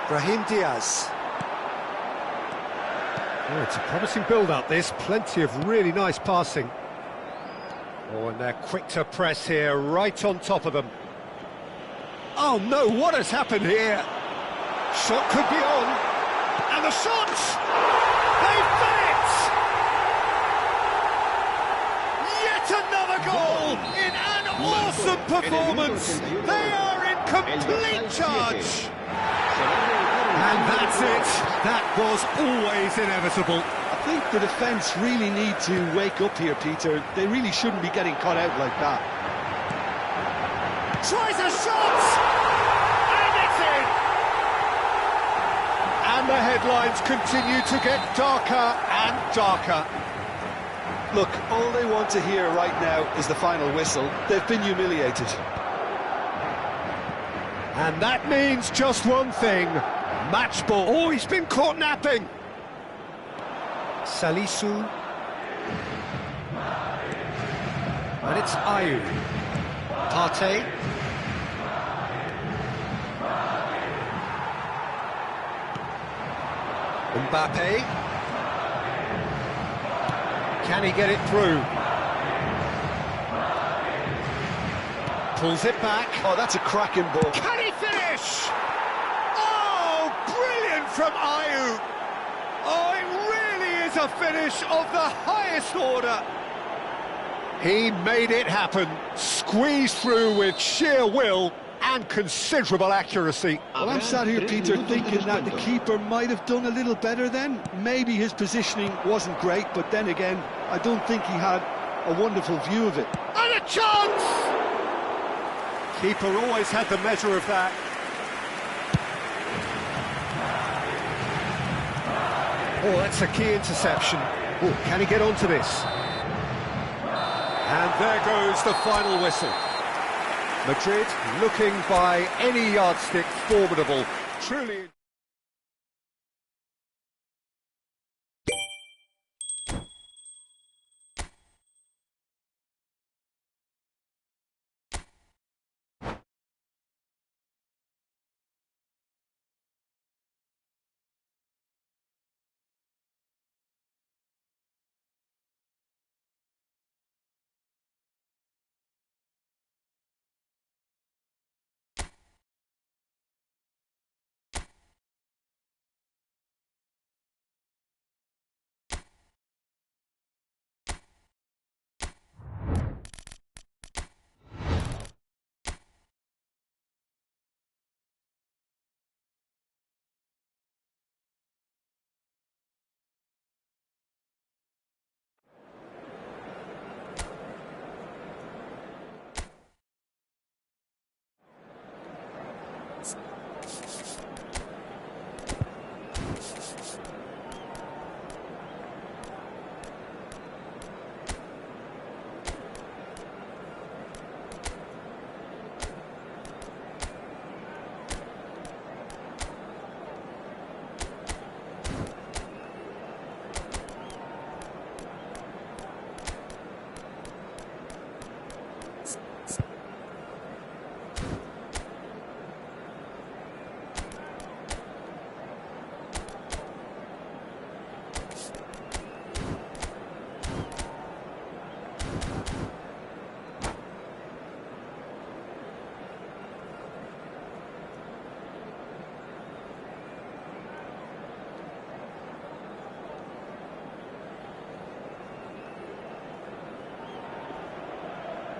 Brahim Diaz. Oh, it's a promising build-up, this. Plenty of really nice passing. Oh, and they're quick to press here, right on top of them. Oh, no, what has happened here? Shot could be on. And the shots! They've done it! Yet another goal in an awesome performance. They are in complete charge. And that's it. That was always inevitable. I think the defence really need to wake up here, Peter. They really shouldn't be getting caught out like that. Tries a shot! And it's in! And the headlines continue to get darker and darker. Look, all they want to hear right now is the final whistle. They've been humiliated. And that means just one thing. Match ball. Oh, he's been caught napping. Salisu. And it's Ayew. Partey. Mbappe. Can he get it through? Pulls it back. Oh, that's a cracking ball. Can he finish? Oh, brilliant from Ayew. Oh, it really is a finish of the highest order. He made it happen. Squeezed through with sheer will and considerable accuracy. Well, I'm sat here, Peter, thinking that the keeper might have done a little better then. Maybe his positioning wasn't great, but then again, I don't think he had a wonderful view of it. And a chance! Keeper always had the measure of that. Oh, that's a key interception. Oh, can he get onto this? And there goes the final whistle. Madrid looking by any yardstick formidable. Truly...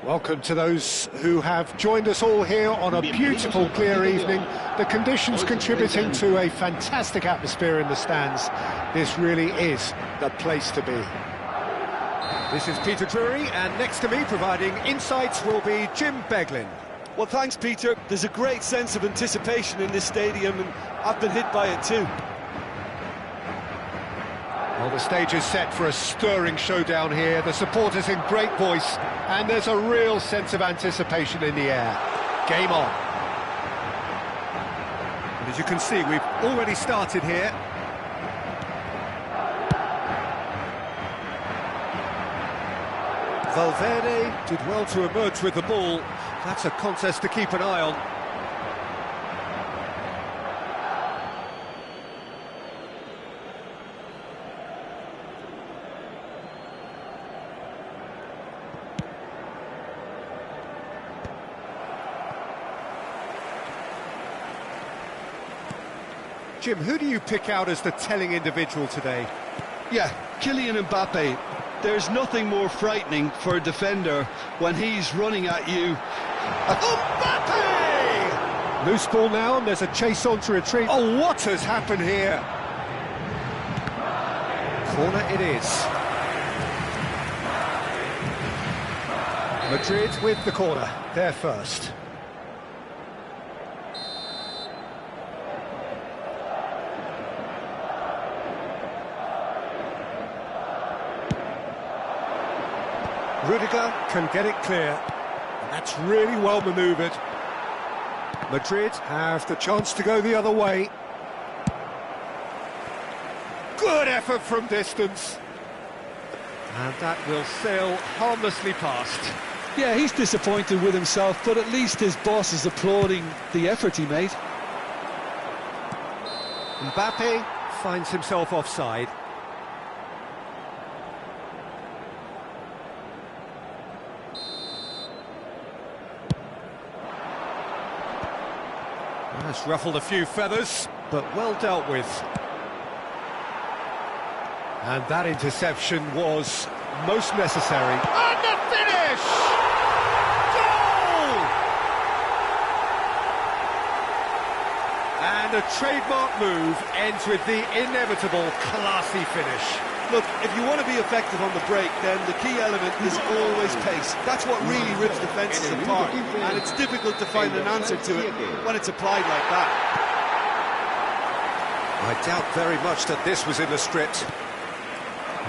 Welcome to those who have joined us all here on a beautiful, clear evening. The conditions contributing to a fantastic atmosphere in the stands. This really is the place to be. This is Peter Drury, and next to me, providing insights, will be Jim Beglin. Well, thanks, Peter. There's a great sense of anticipation in this stadium, and I've been hit by it too. Well, the stage is set for a stirring showdown here. The supporters in great voice, and there's a real sense of anticipation in the air. Game on. And as you can see, we've already started here. Valverde did well to emerge with the ball. That's a contest to keep an eye on. Jim, who do you pick out as the telling individual today? Yeah, Kylian Mbappe. There's nothing more frightening for a defender when he's running at you. Mbappe! Loose ball now, and there's a chase on to retrieve. Oh, what has happened here? Corner it is. Madrid with the corner, they're first. Rudiger can get it clear, and that's really well manoeuvred. Madrid have the chance to go the other way. Good effort from distance. And that will sail harmlessly past. Yeah, he's disappointed with himself, but at least his boss is applauding the effort he made. Mbappe finds himself offside. That's ruffled a few feathers, but well dealt with. And that interception was most necessary. And the finish! Goal! And a trademark move ends with the inevitable classy finish. Look, if you want to be effective on the break, then the key element is always pace. That's what really rips defences apart, and it's difficult to find an answer to it when it's applied like that. I doubt very much that this was in the script.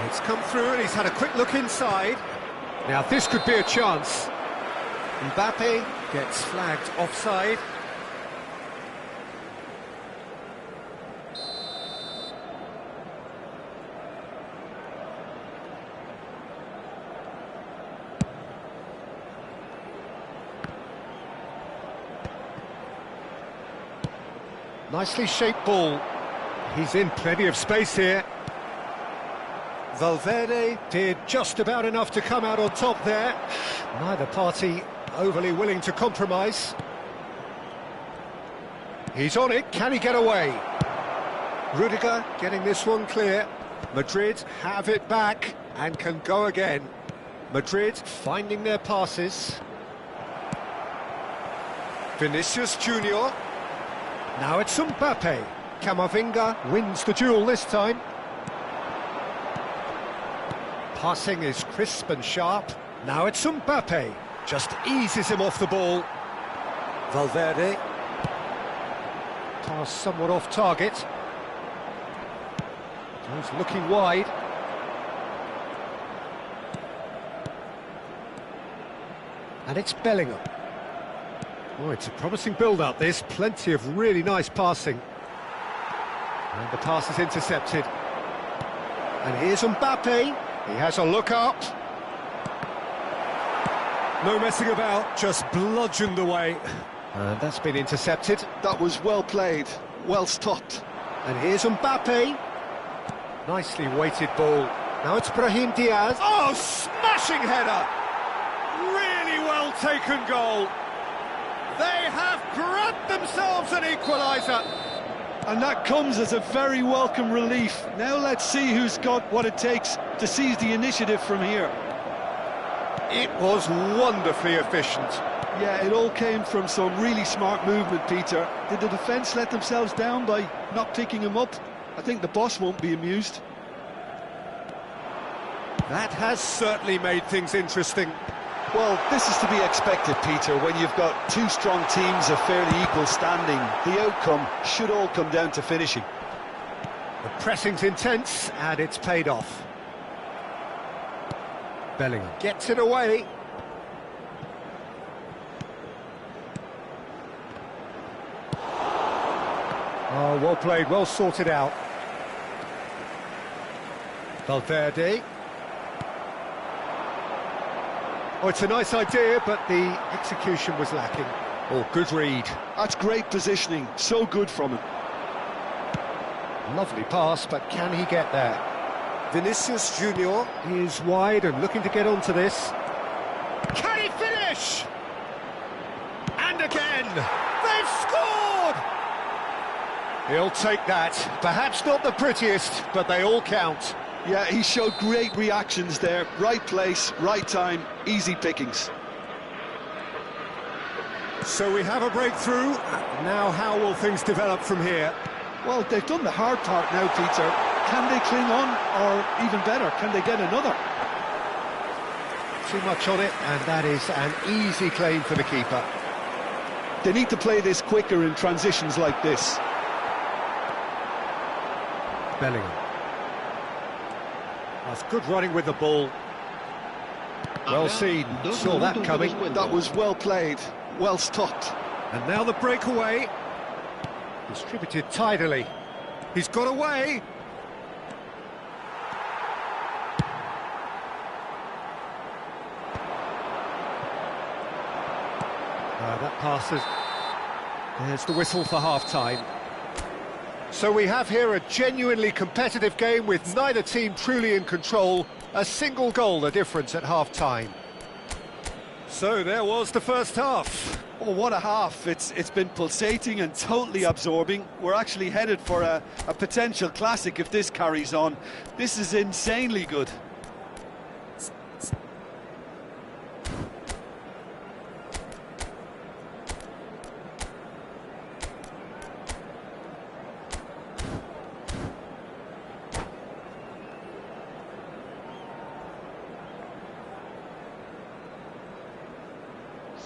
It's come through and he's had a quick look inside. Now this could be a chance. Mbappe gets flagged offside. Nicely shaped ball. He's in plenty of space here. Valverde did just about enough to come out on top there. Neither party overly willing to compromise. He's on it, can he get away? Rudiger getting this one clear. Madrid have it back and can go again. Madrid finding their passes. Vinicius Junior. Now it's Mbappe. Camavinga wins the duel this time. Passing is crisp and sharp. Now it's Mbappe. Just eases him off the ball. Valverde. Pass somewhat off target. He's looking wide. And it's Bellingham. Oh, it's a promising build-up, this. Plenty of really nice passing. And the pass is intercepted. And here's Mbappe. He has a look up. No messing about, just bludgeoned away. And that's been intercepted. That was well played, well stopped. And here's Mbappe. Nicely weighted ball. Now it's Brahim Diaz. Oh, smashing header! Really well taken goal. They have grabbed themselves an equaliser. And that comes as a very welcome relief. Now let's see who's got what it takes to seize the initiative from here. It was wonderfully efficient. Yeah, it all came from some really smart movement, Peter. Did the defence let themselves down by not picking him up? I think the boss won't be amused. That has certainly made things interesting. Well, this is to be expected, Peter. When you've got two strong teams of fairly equal standing, the outcome should all come down to finishing. The pressing's intense, and it's paid off. Bellingham gets it away. Oh, well played, well sorted out. Valverde. Oh, it's a nice idea, but the execution was lacking. Oh, good read. That's great positioning, so good from him. Lovely pass, but can he get there? Vinicius Junior is wide and looking to get onto this. Can he finish? And again, they've scored! He'll take that. Perhaps not the prettiest, but they all count. Yeah, he showed great reactions there. Right place, right time, easy pickings. So we have a breakthrough. Now how will things develop from here? Well, they've done the hard part now, Peter. Can they cling on, or even better, can they get another? Too much on it, and that is an easy claim for the keeper. They need to play this quicker in transitions like this. Bellingham. That's good running with the ball. Well seen, saw that coming. That was well played, well stopped. And now the breakaway. Distributed tidily. He's got away. That passes. There's the whistle for half-time. So we have here a genuinely competitive game with neither team truly in control. A single goal the difference at half-time. So there was the first half. Oh, what a half. It's been pulsating and totally absorbing. We're actually headed for a potential classic if this carries on. This is insanely good.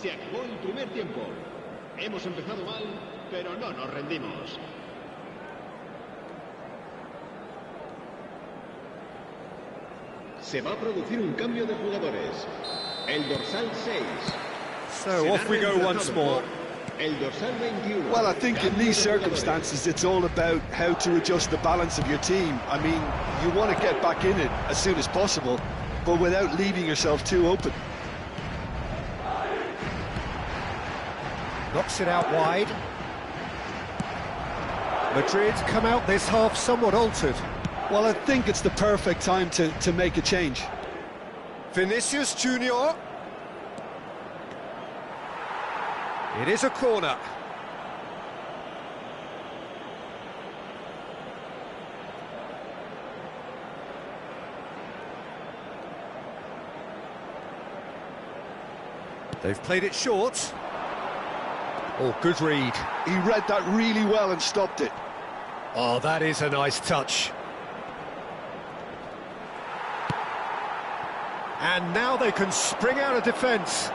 Se acabó el primer tiempo. Hemos empezado mal, pero no nos rendimos. Se va a producir un cambio de jugadores. El dorsal 6. So off we go once more. El dorsal 21. Well, I think in these circumstances, it's all about how to adjust the balance of your team. I mean, you want to get back in it as soon as possible, but without leaving yourself too open. Knocks it out wide. Madrid come out this half somewhat altered. Well, I think it's the perfect time to make a change. Vinicius Junior. It is a corner. They've played it short. Oh, good read. He read that really well and stopped it. Oh, that is a nice touch. And now they can spring out of defence.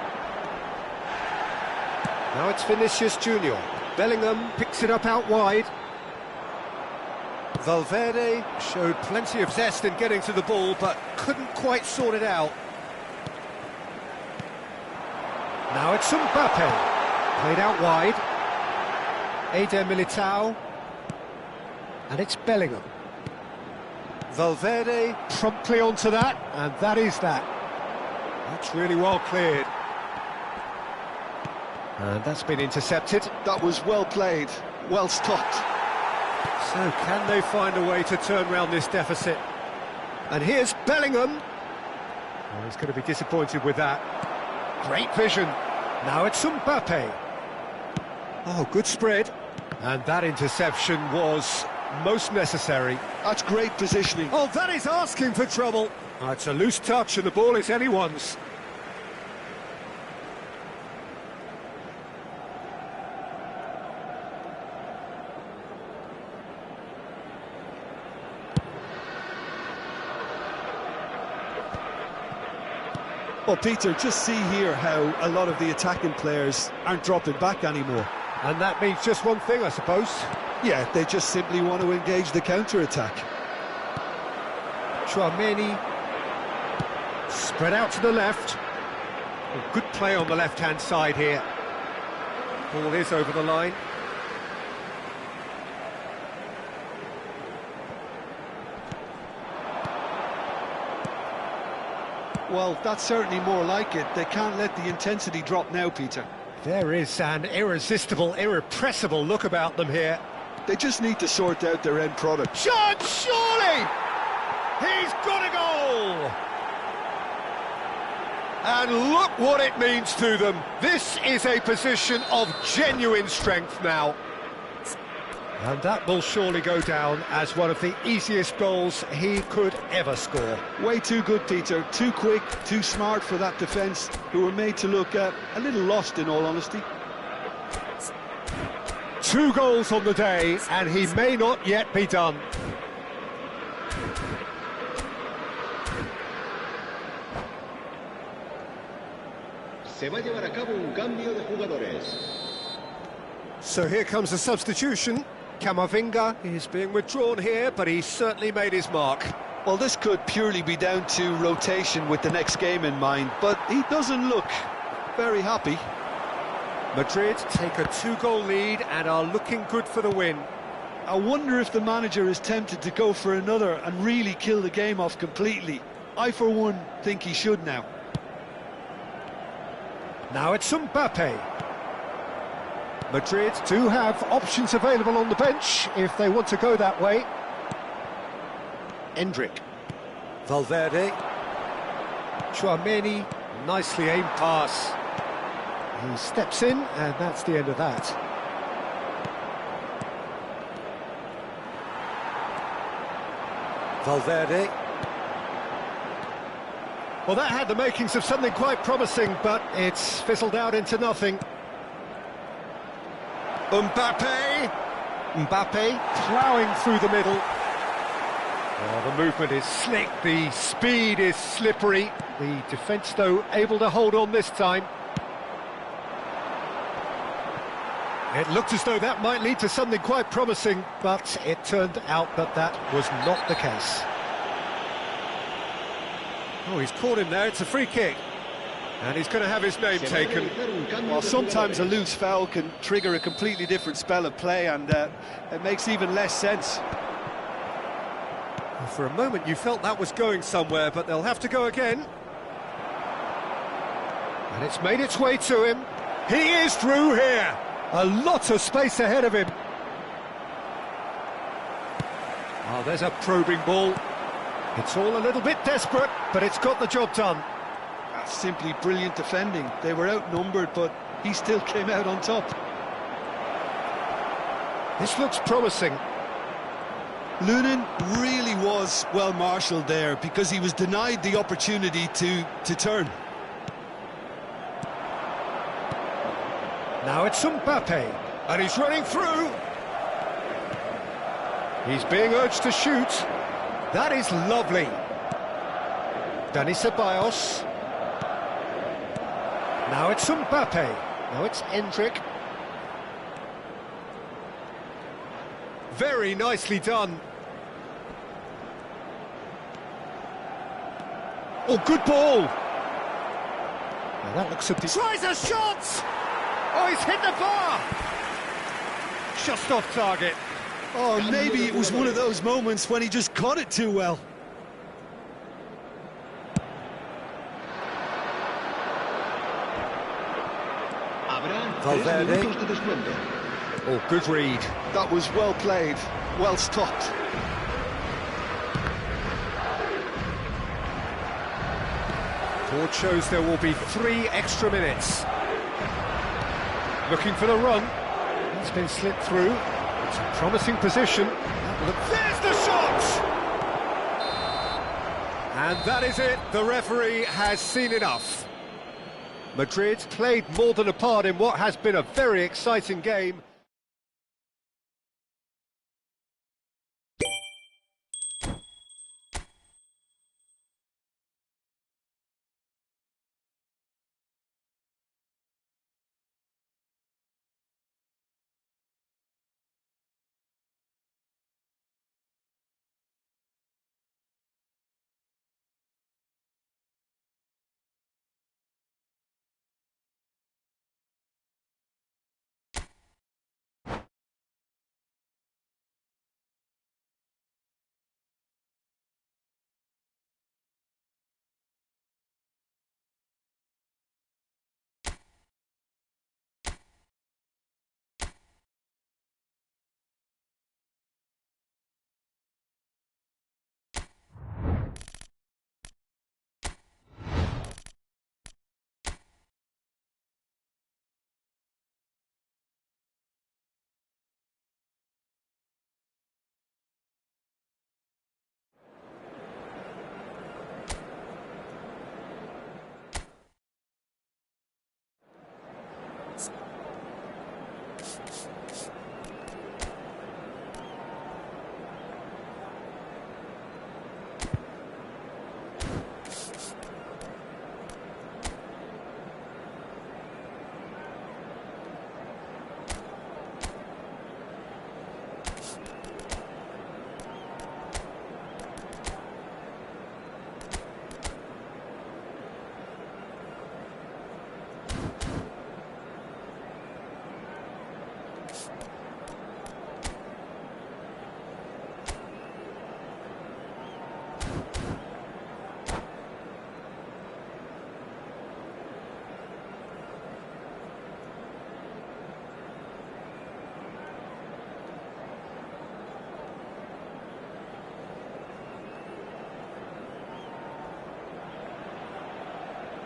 Now it's Vinicius Junior. Bellingham picks it up out wide. Valverde showed plenty of zest in getting to the ball, but couldn't quite sort it out. Now it's Mbappe. Played out wide. Eder Militao. And it's Bellingham. Valverde promptly onto that, and that is that. That's really well cleared. And that's been intercepted. That was well played, well stopped. So can they find a way to turn around this deficit? And here's Bellingham. Oh, he's going to be disappointed with that. Great vision. Now it's Mbappe. Oh, good spread. And that interception was most necessary. That's great positioning. Oh, that is asking for trouble. Oh, it's a loose touch and the ball is anyone's. Well, Peter, just see here how a lot of the attacking players aren't dropping back anymore. And that means just one thing, I suppose. Yeah, they just simply want to engage the counter-attack. Chouameni spread out to the left. Oh, good play on the left-hand side here. Ball is over the line. Well, that's certainly more like it. They can't let the intensity drop now, Peter. There is an irresistible, irrepressible look about them here. They just need to sort out their end product. Shot, surely! He's got a goal! And look what it means to them. This is a position of genuine strength now. And that will surely go down as one of the easiest goals he could ever score. Way too good, Peter. Too quick, too smart for that defence, who were made to look a little lost, in all honesty. 2 goals on the day, and he may not yet be done. Se va a llevar a cabo un cambio de jugadores. So here comes a substitution. Camavinga is being withdrawn here, but he's certainly made his mark. Well, this could purely be down to rotation with the next game in mind, but he doesn't look very happy. Madrid take a 2-goal lead and are looking good for the win. I wonder if the manager is tempted to go for another and really kill the game off completely. I, for one, think he should now. Now it's Mbappe. Madrid do have options available on the bench if they want to go that way. Endrick. Valverde. Chouameni. Nicely aimed pass. He steps in, and that's the end of that. Valverde. Well, that had the makings of something quite promising, but it's fizzled out into nothing. Mbappe! Mbappe ploughing through the middle. Oh, the movement is slick, the speed is slippery. The defence, though, able to hold on this time. It looked as though that might lead to something quite promising, but it turned out that that was not the case. Oh, he's caught him there, it's a free kick. And he's going to have his name taken. Well, sometimes a loose foul can trigger a completely different spell of play, and it makes even less sense. Well, for a moment you felt that was going somewhere, but they'll have to go again. And it's made its way to him. He is through here. A lot of space ahead of him. Oh, there's a probing ball. It's all a little bit desperate, but it's got the job done. That's simply brilliant defending. They were outnumbered, but he still came out on top. This looks promising. Lunin really was well marshalled there because he was denied the opportunity to turn. Now it's Mbappe, and he's running through. He's being urged to shoot. That is lovely. Dani Ceballos. Now it's Mbappe. Now it's Endrick. Very nicely done. Oh, good ball. Now that looks a... Tries a shot! Oh, he's hit the bar! Just off target. Oh, maybe it was one of those moments when he just caught it too well. Valverde. Oh, good read. That was well played, well stopped. Board shows there will be 3 extra minutes. Looking for the run. It's been slipped through. It's a promising position. There's the shot! And that is it. The referee has seen enough. Madrid played more than a part in what has been a very exciting game.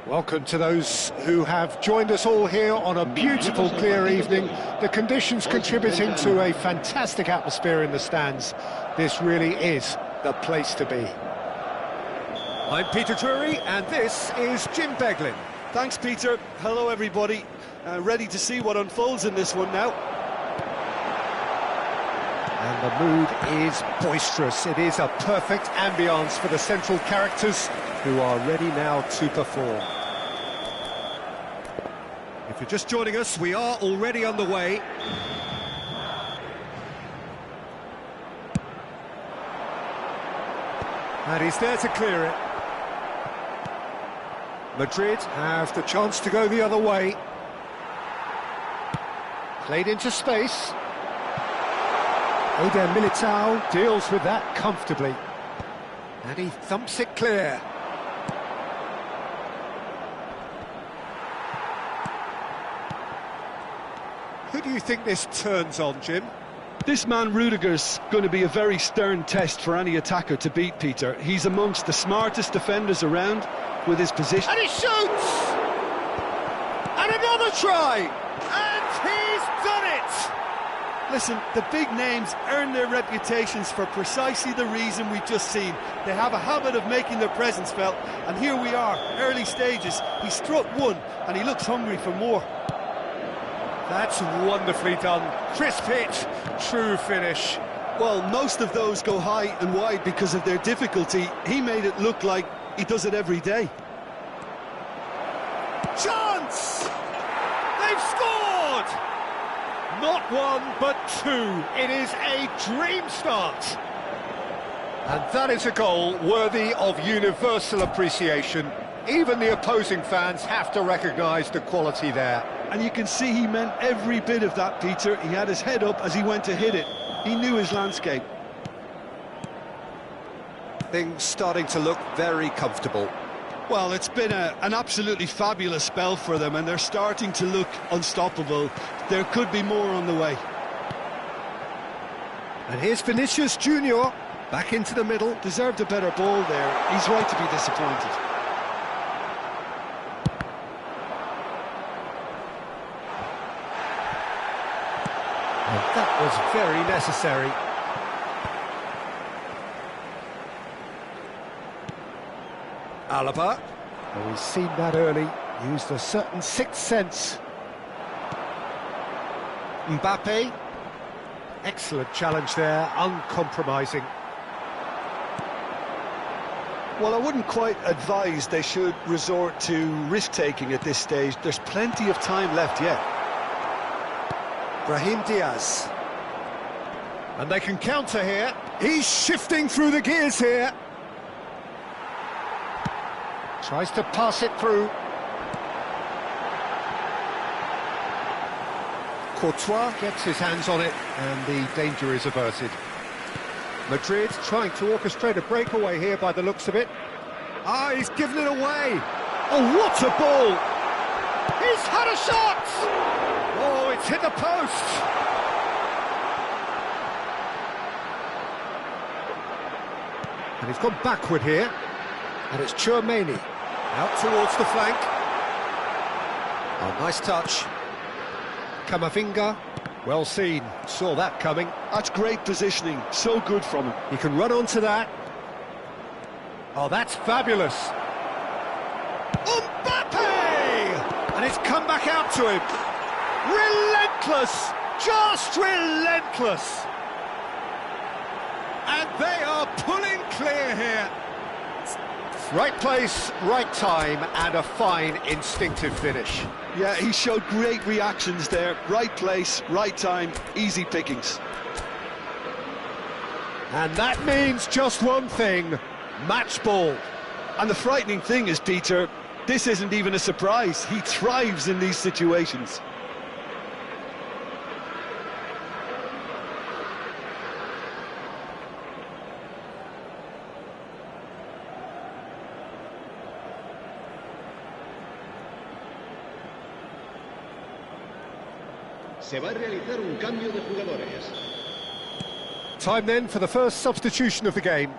Welcome to those who have joined us all here on a beautiful, clear evening. The conditions contributing to a fantastic atmosphere in the stands. This really is the place to be. I'm Peter Drury, and this is Jim Beglin. Thanks, Peter. Hello, everybody. Ready to see what unfolds in this one now. And the mood is boisterous. It is a perfect ambience for the central characters who are ready now to perform. If you're just joining us, we are already underway. And he's there to clear it. Madrid have the chance to go the other way. Played into space. Eder Militao deals with that comfortably. And he thumps it clear. Who do you think this turns on, Jim? This man Rudiger's going to be a very stern test for any attacker to beat, Peter. He's amongst the smartest defenders around with his position. And he shoots! And another try! And he's done it! Listen, the big names earn their reputations for precisely the reason we've just seen. They have a habit of making their presence felt, and here we are, early stages. He struck one, and he looks hungry for more. That's wonderfully done. Crisp hit, true finish. Well, most of those go high and wide because of their difficulty. He made it look like he does it every day. Chance! They've scored! Not one, but two. It is a dream start. And that is a goal worthy of universal appreciation. Even the opposing fans have to recognise the quality there. And you can see he meant every bit of that, Peter. He had his head up as he went to hit it. He knew his landscape. Things starting to look very comfortable. Well, it's been an absolutely fabulous spell for them, and they're starting to look unstoppable. There could be more on the way. And here's Vinicius Junior, back into the middle. Deserved a better ball there. He's right to be disappointed. And that was very necessary. Alaba. Well, we've seen that early. Used a certain sixth sense. Mbappe. Excellent challenge there, uncompromising. Well, I wouldn't quite advise they should resort to risk-taking at this stage. There's plenty of time left yet. Brahim Diaz. And they can counter here. He's shifting through the gears here. Tries to pass it through. Courtois gets his hands on it, and the danger is averted. Madrid trying to orchestrate a breakaway here by the looks of it. Ah, he's given it away. Oh, what a ball! He's had a shot! Oh, it's hit the post! And he's gone backward here. And it's Tchouaméni. Out towards the flank. Oh, nice touch. Camavinga. Well seen. Saw that coming. That's great positioning. So good from him. He can run onto that. Oh, that's fabulous. Mbappe! And it's come back out to him. Relentless! Just relentless! And they are pulling clear here. Right place, right time, and a fine instinctive finish. Yeah, he showed great reactions there. Right place, right time, easy pickings. And that means just one thing, match ball. And the frightening thing is, Peter, this isn't even a surprise. He thrives in these situations. Se va a realizar un cambio de jugadores. Time then for the first substitution of the game.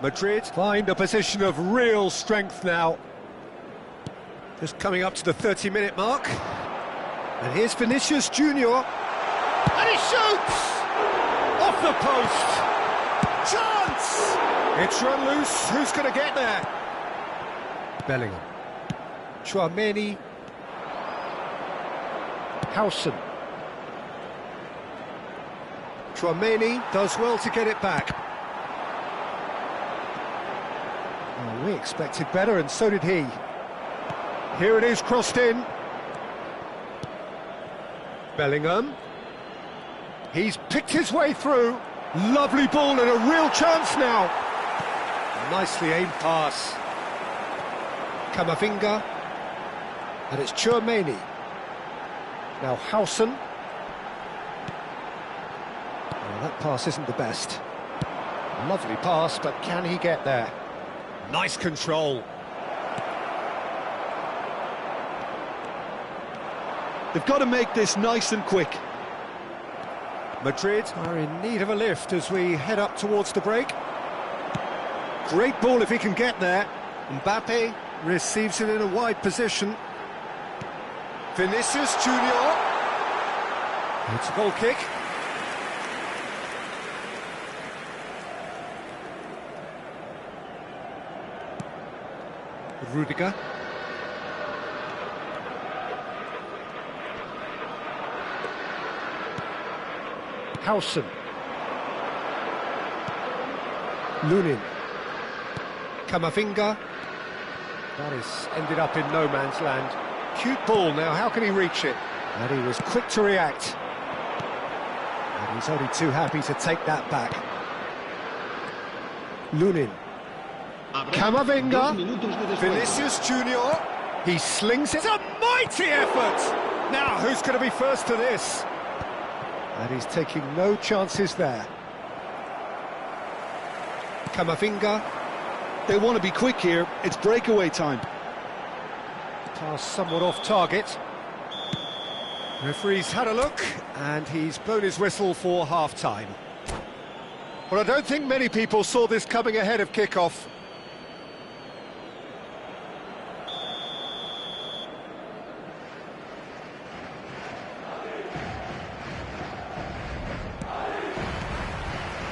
Madrid find a position of real strength now. Just coming up to the 30-minute mark. And here's Vinicius Junior. And he shoots! Off the post! Chance! It's run loose. Who's going to get there? Bellingham. Tchouaméni. Howson. Tchouaméni does well to get it back. Oh, we expected better, and so did he. Here it is, crossed in. Bellingham. He's picked his way through. Lovely ball and a real chance now. Nicely aimed pass. Camavinga. And it's Tchouaméni. Now Howson. Oh, that pass isn't the best. Lovely pass, but can he get there? Nice control. They've got to make this nice and quick. Madrid are in need of a lift as we head up towards the break. Great ball if he can get there. Mbappe receives it in a wide position. Vinicius Junior. It's a goal kick. Rudiger. Howson. Lunin. Camavinga. That is ended up in no man's land. Cute ball now, how can he reach it? And he was quick to react. And he's only too happy to take that back. Lunin. Camavinga. Vinicius Junior. He slings it. A mighty effort! Now, who's going to be first to this? And he's taking no chances there. Camavinga. They want to be quick here. It's breakaway time. Pass somewhat off target. Referee's had a look, and he's blown his whistle for half-time. Well, I don't think many people saw this coming ahead of kick-off.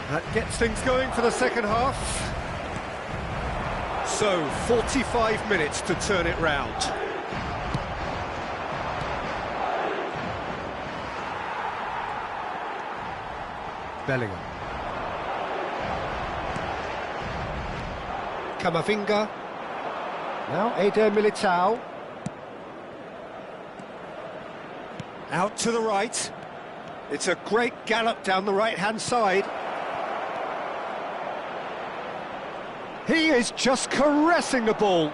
That gets things going for the second half. So, 45 minutes to turn it round. Bellingham. Camavinga. Now Eder Militao. Out to the right. It's a great gallop down the right-hand side. He is just caressing the ball.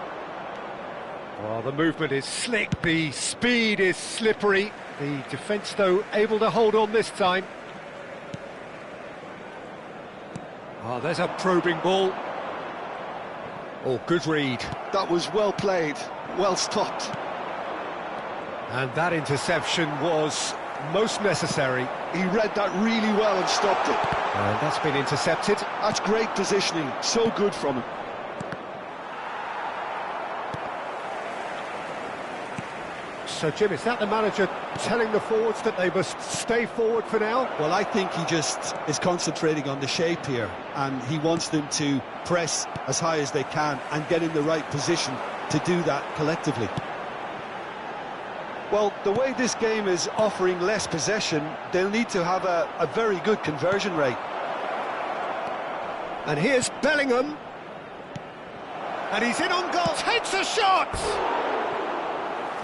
Well, the movement is slick, the speed is slippery. The defence, though, able to hold on this time. Oh, there's a probing ball. Oh, good read. That was well played, well stopped. And that interception was most necessary. He read that really well and stopped it. And that's been intercepted. That's great positioning, so good from him. So, Jim, is that the manager telling the forwards that they must stay forward for now? Well, I think he just is concentrating on the shape here, and he wants them to press as high as they can and get in the right position to do that collectively. Well, the way this game is offering less possession, they'll need to have a very good conversion rate. And here's Bellingham. And he's in on goal. Takes a shot!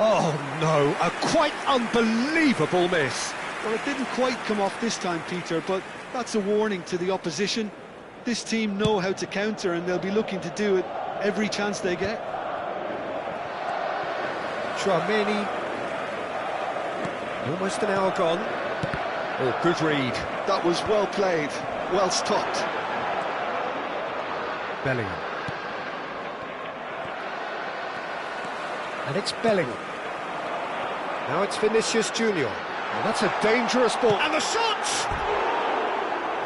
Oh, no, a quite unbelievable miss. Well, it didn't quite come off this time, Peter, but that's a warning to the opposition. This team know how to counter, and they'll be looking to do it every chance they get. Tchouaméni. Almost an hour gone. Oh, good read. That was well played, well stopped. Bellingham. And it's Bellingham. Now it's Vinicius Junior. And that's a dangerous ball. And the shot!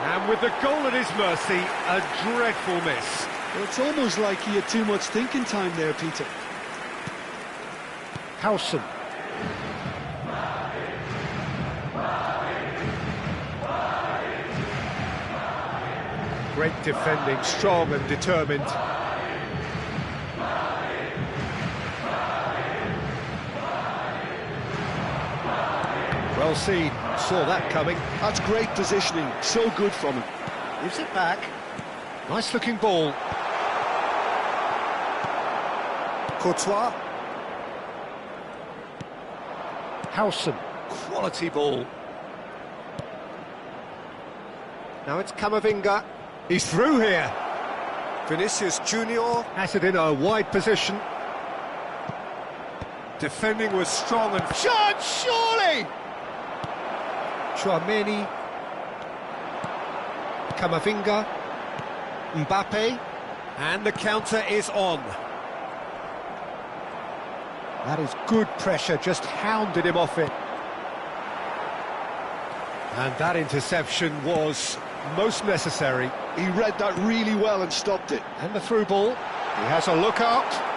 And with the goal at his mercy, a dreadful miss. Well, it's almost like he had too much thinking time there, Peter. Howson. Great defending, strong and determined. Well seen, saw that coming. That's great positioning, so good from him. Gives it back. Nice looking ball. Courtois. Howson, quality ball. Now it's Camavinga. He's through here. Vinicius Junior has it in a wide position. Defending was strong and... Chance, surely! Chouameni, Camavinga, Mbappe, and the counter is on. That is good pressure, just hounded him off it. And that interception was most necessary. He read that really well and stopped it. And the through ball. He has a look out.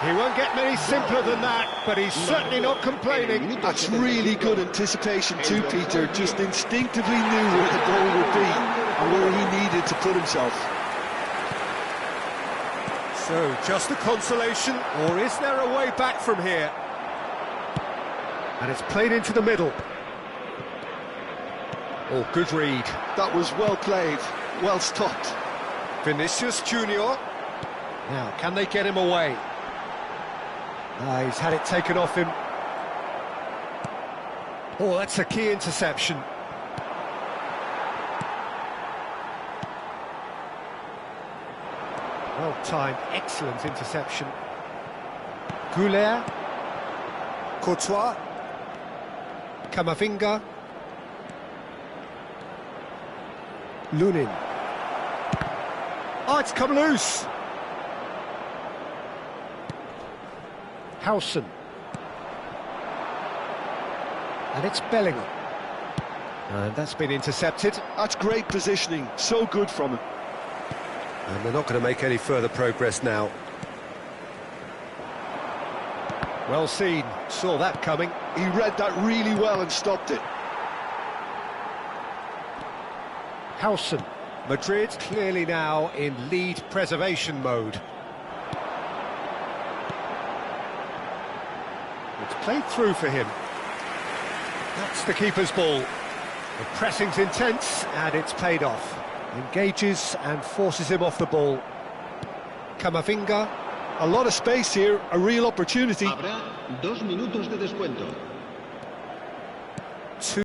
He won't get many simpler than that, but he's certainly not complaining. That's really good anticipation too, Peter. Just instinctively knew where the goal would be and where he needed to put himself. So, just a consolation, or is there a way back from here? And it's played into the middle. Oh, good read. That was well played, well stopped. Vinicius Junior. Now, can they get him away? He's had it taken off him. Oh, that's a key interception. Well-timed, excellent interception. Gunnar, Courtois, Camavinga, Lunin. Oh, it's come loose. Howson. And it's Bellingham. And that's been intercepted. That's great positioning, so good from him. And they're not going to make any further progress now. Well seen, saw that coming. He read that really well and stopped it. Howson. Madrid clearly now in lead preservation mode. It's played through for him. That's the keeper's ball. The pressing's intense and it's paid off. Engages and forces him off the ball. Camavinga. A lot of space here, a real opportunity. Habrá 2 minutos de descuento.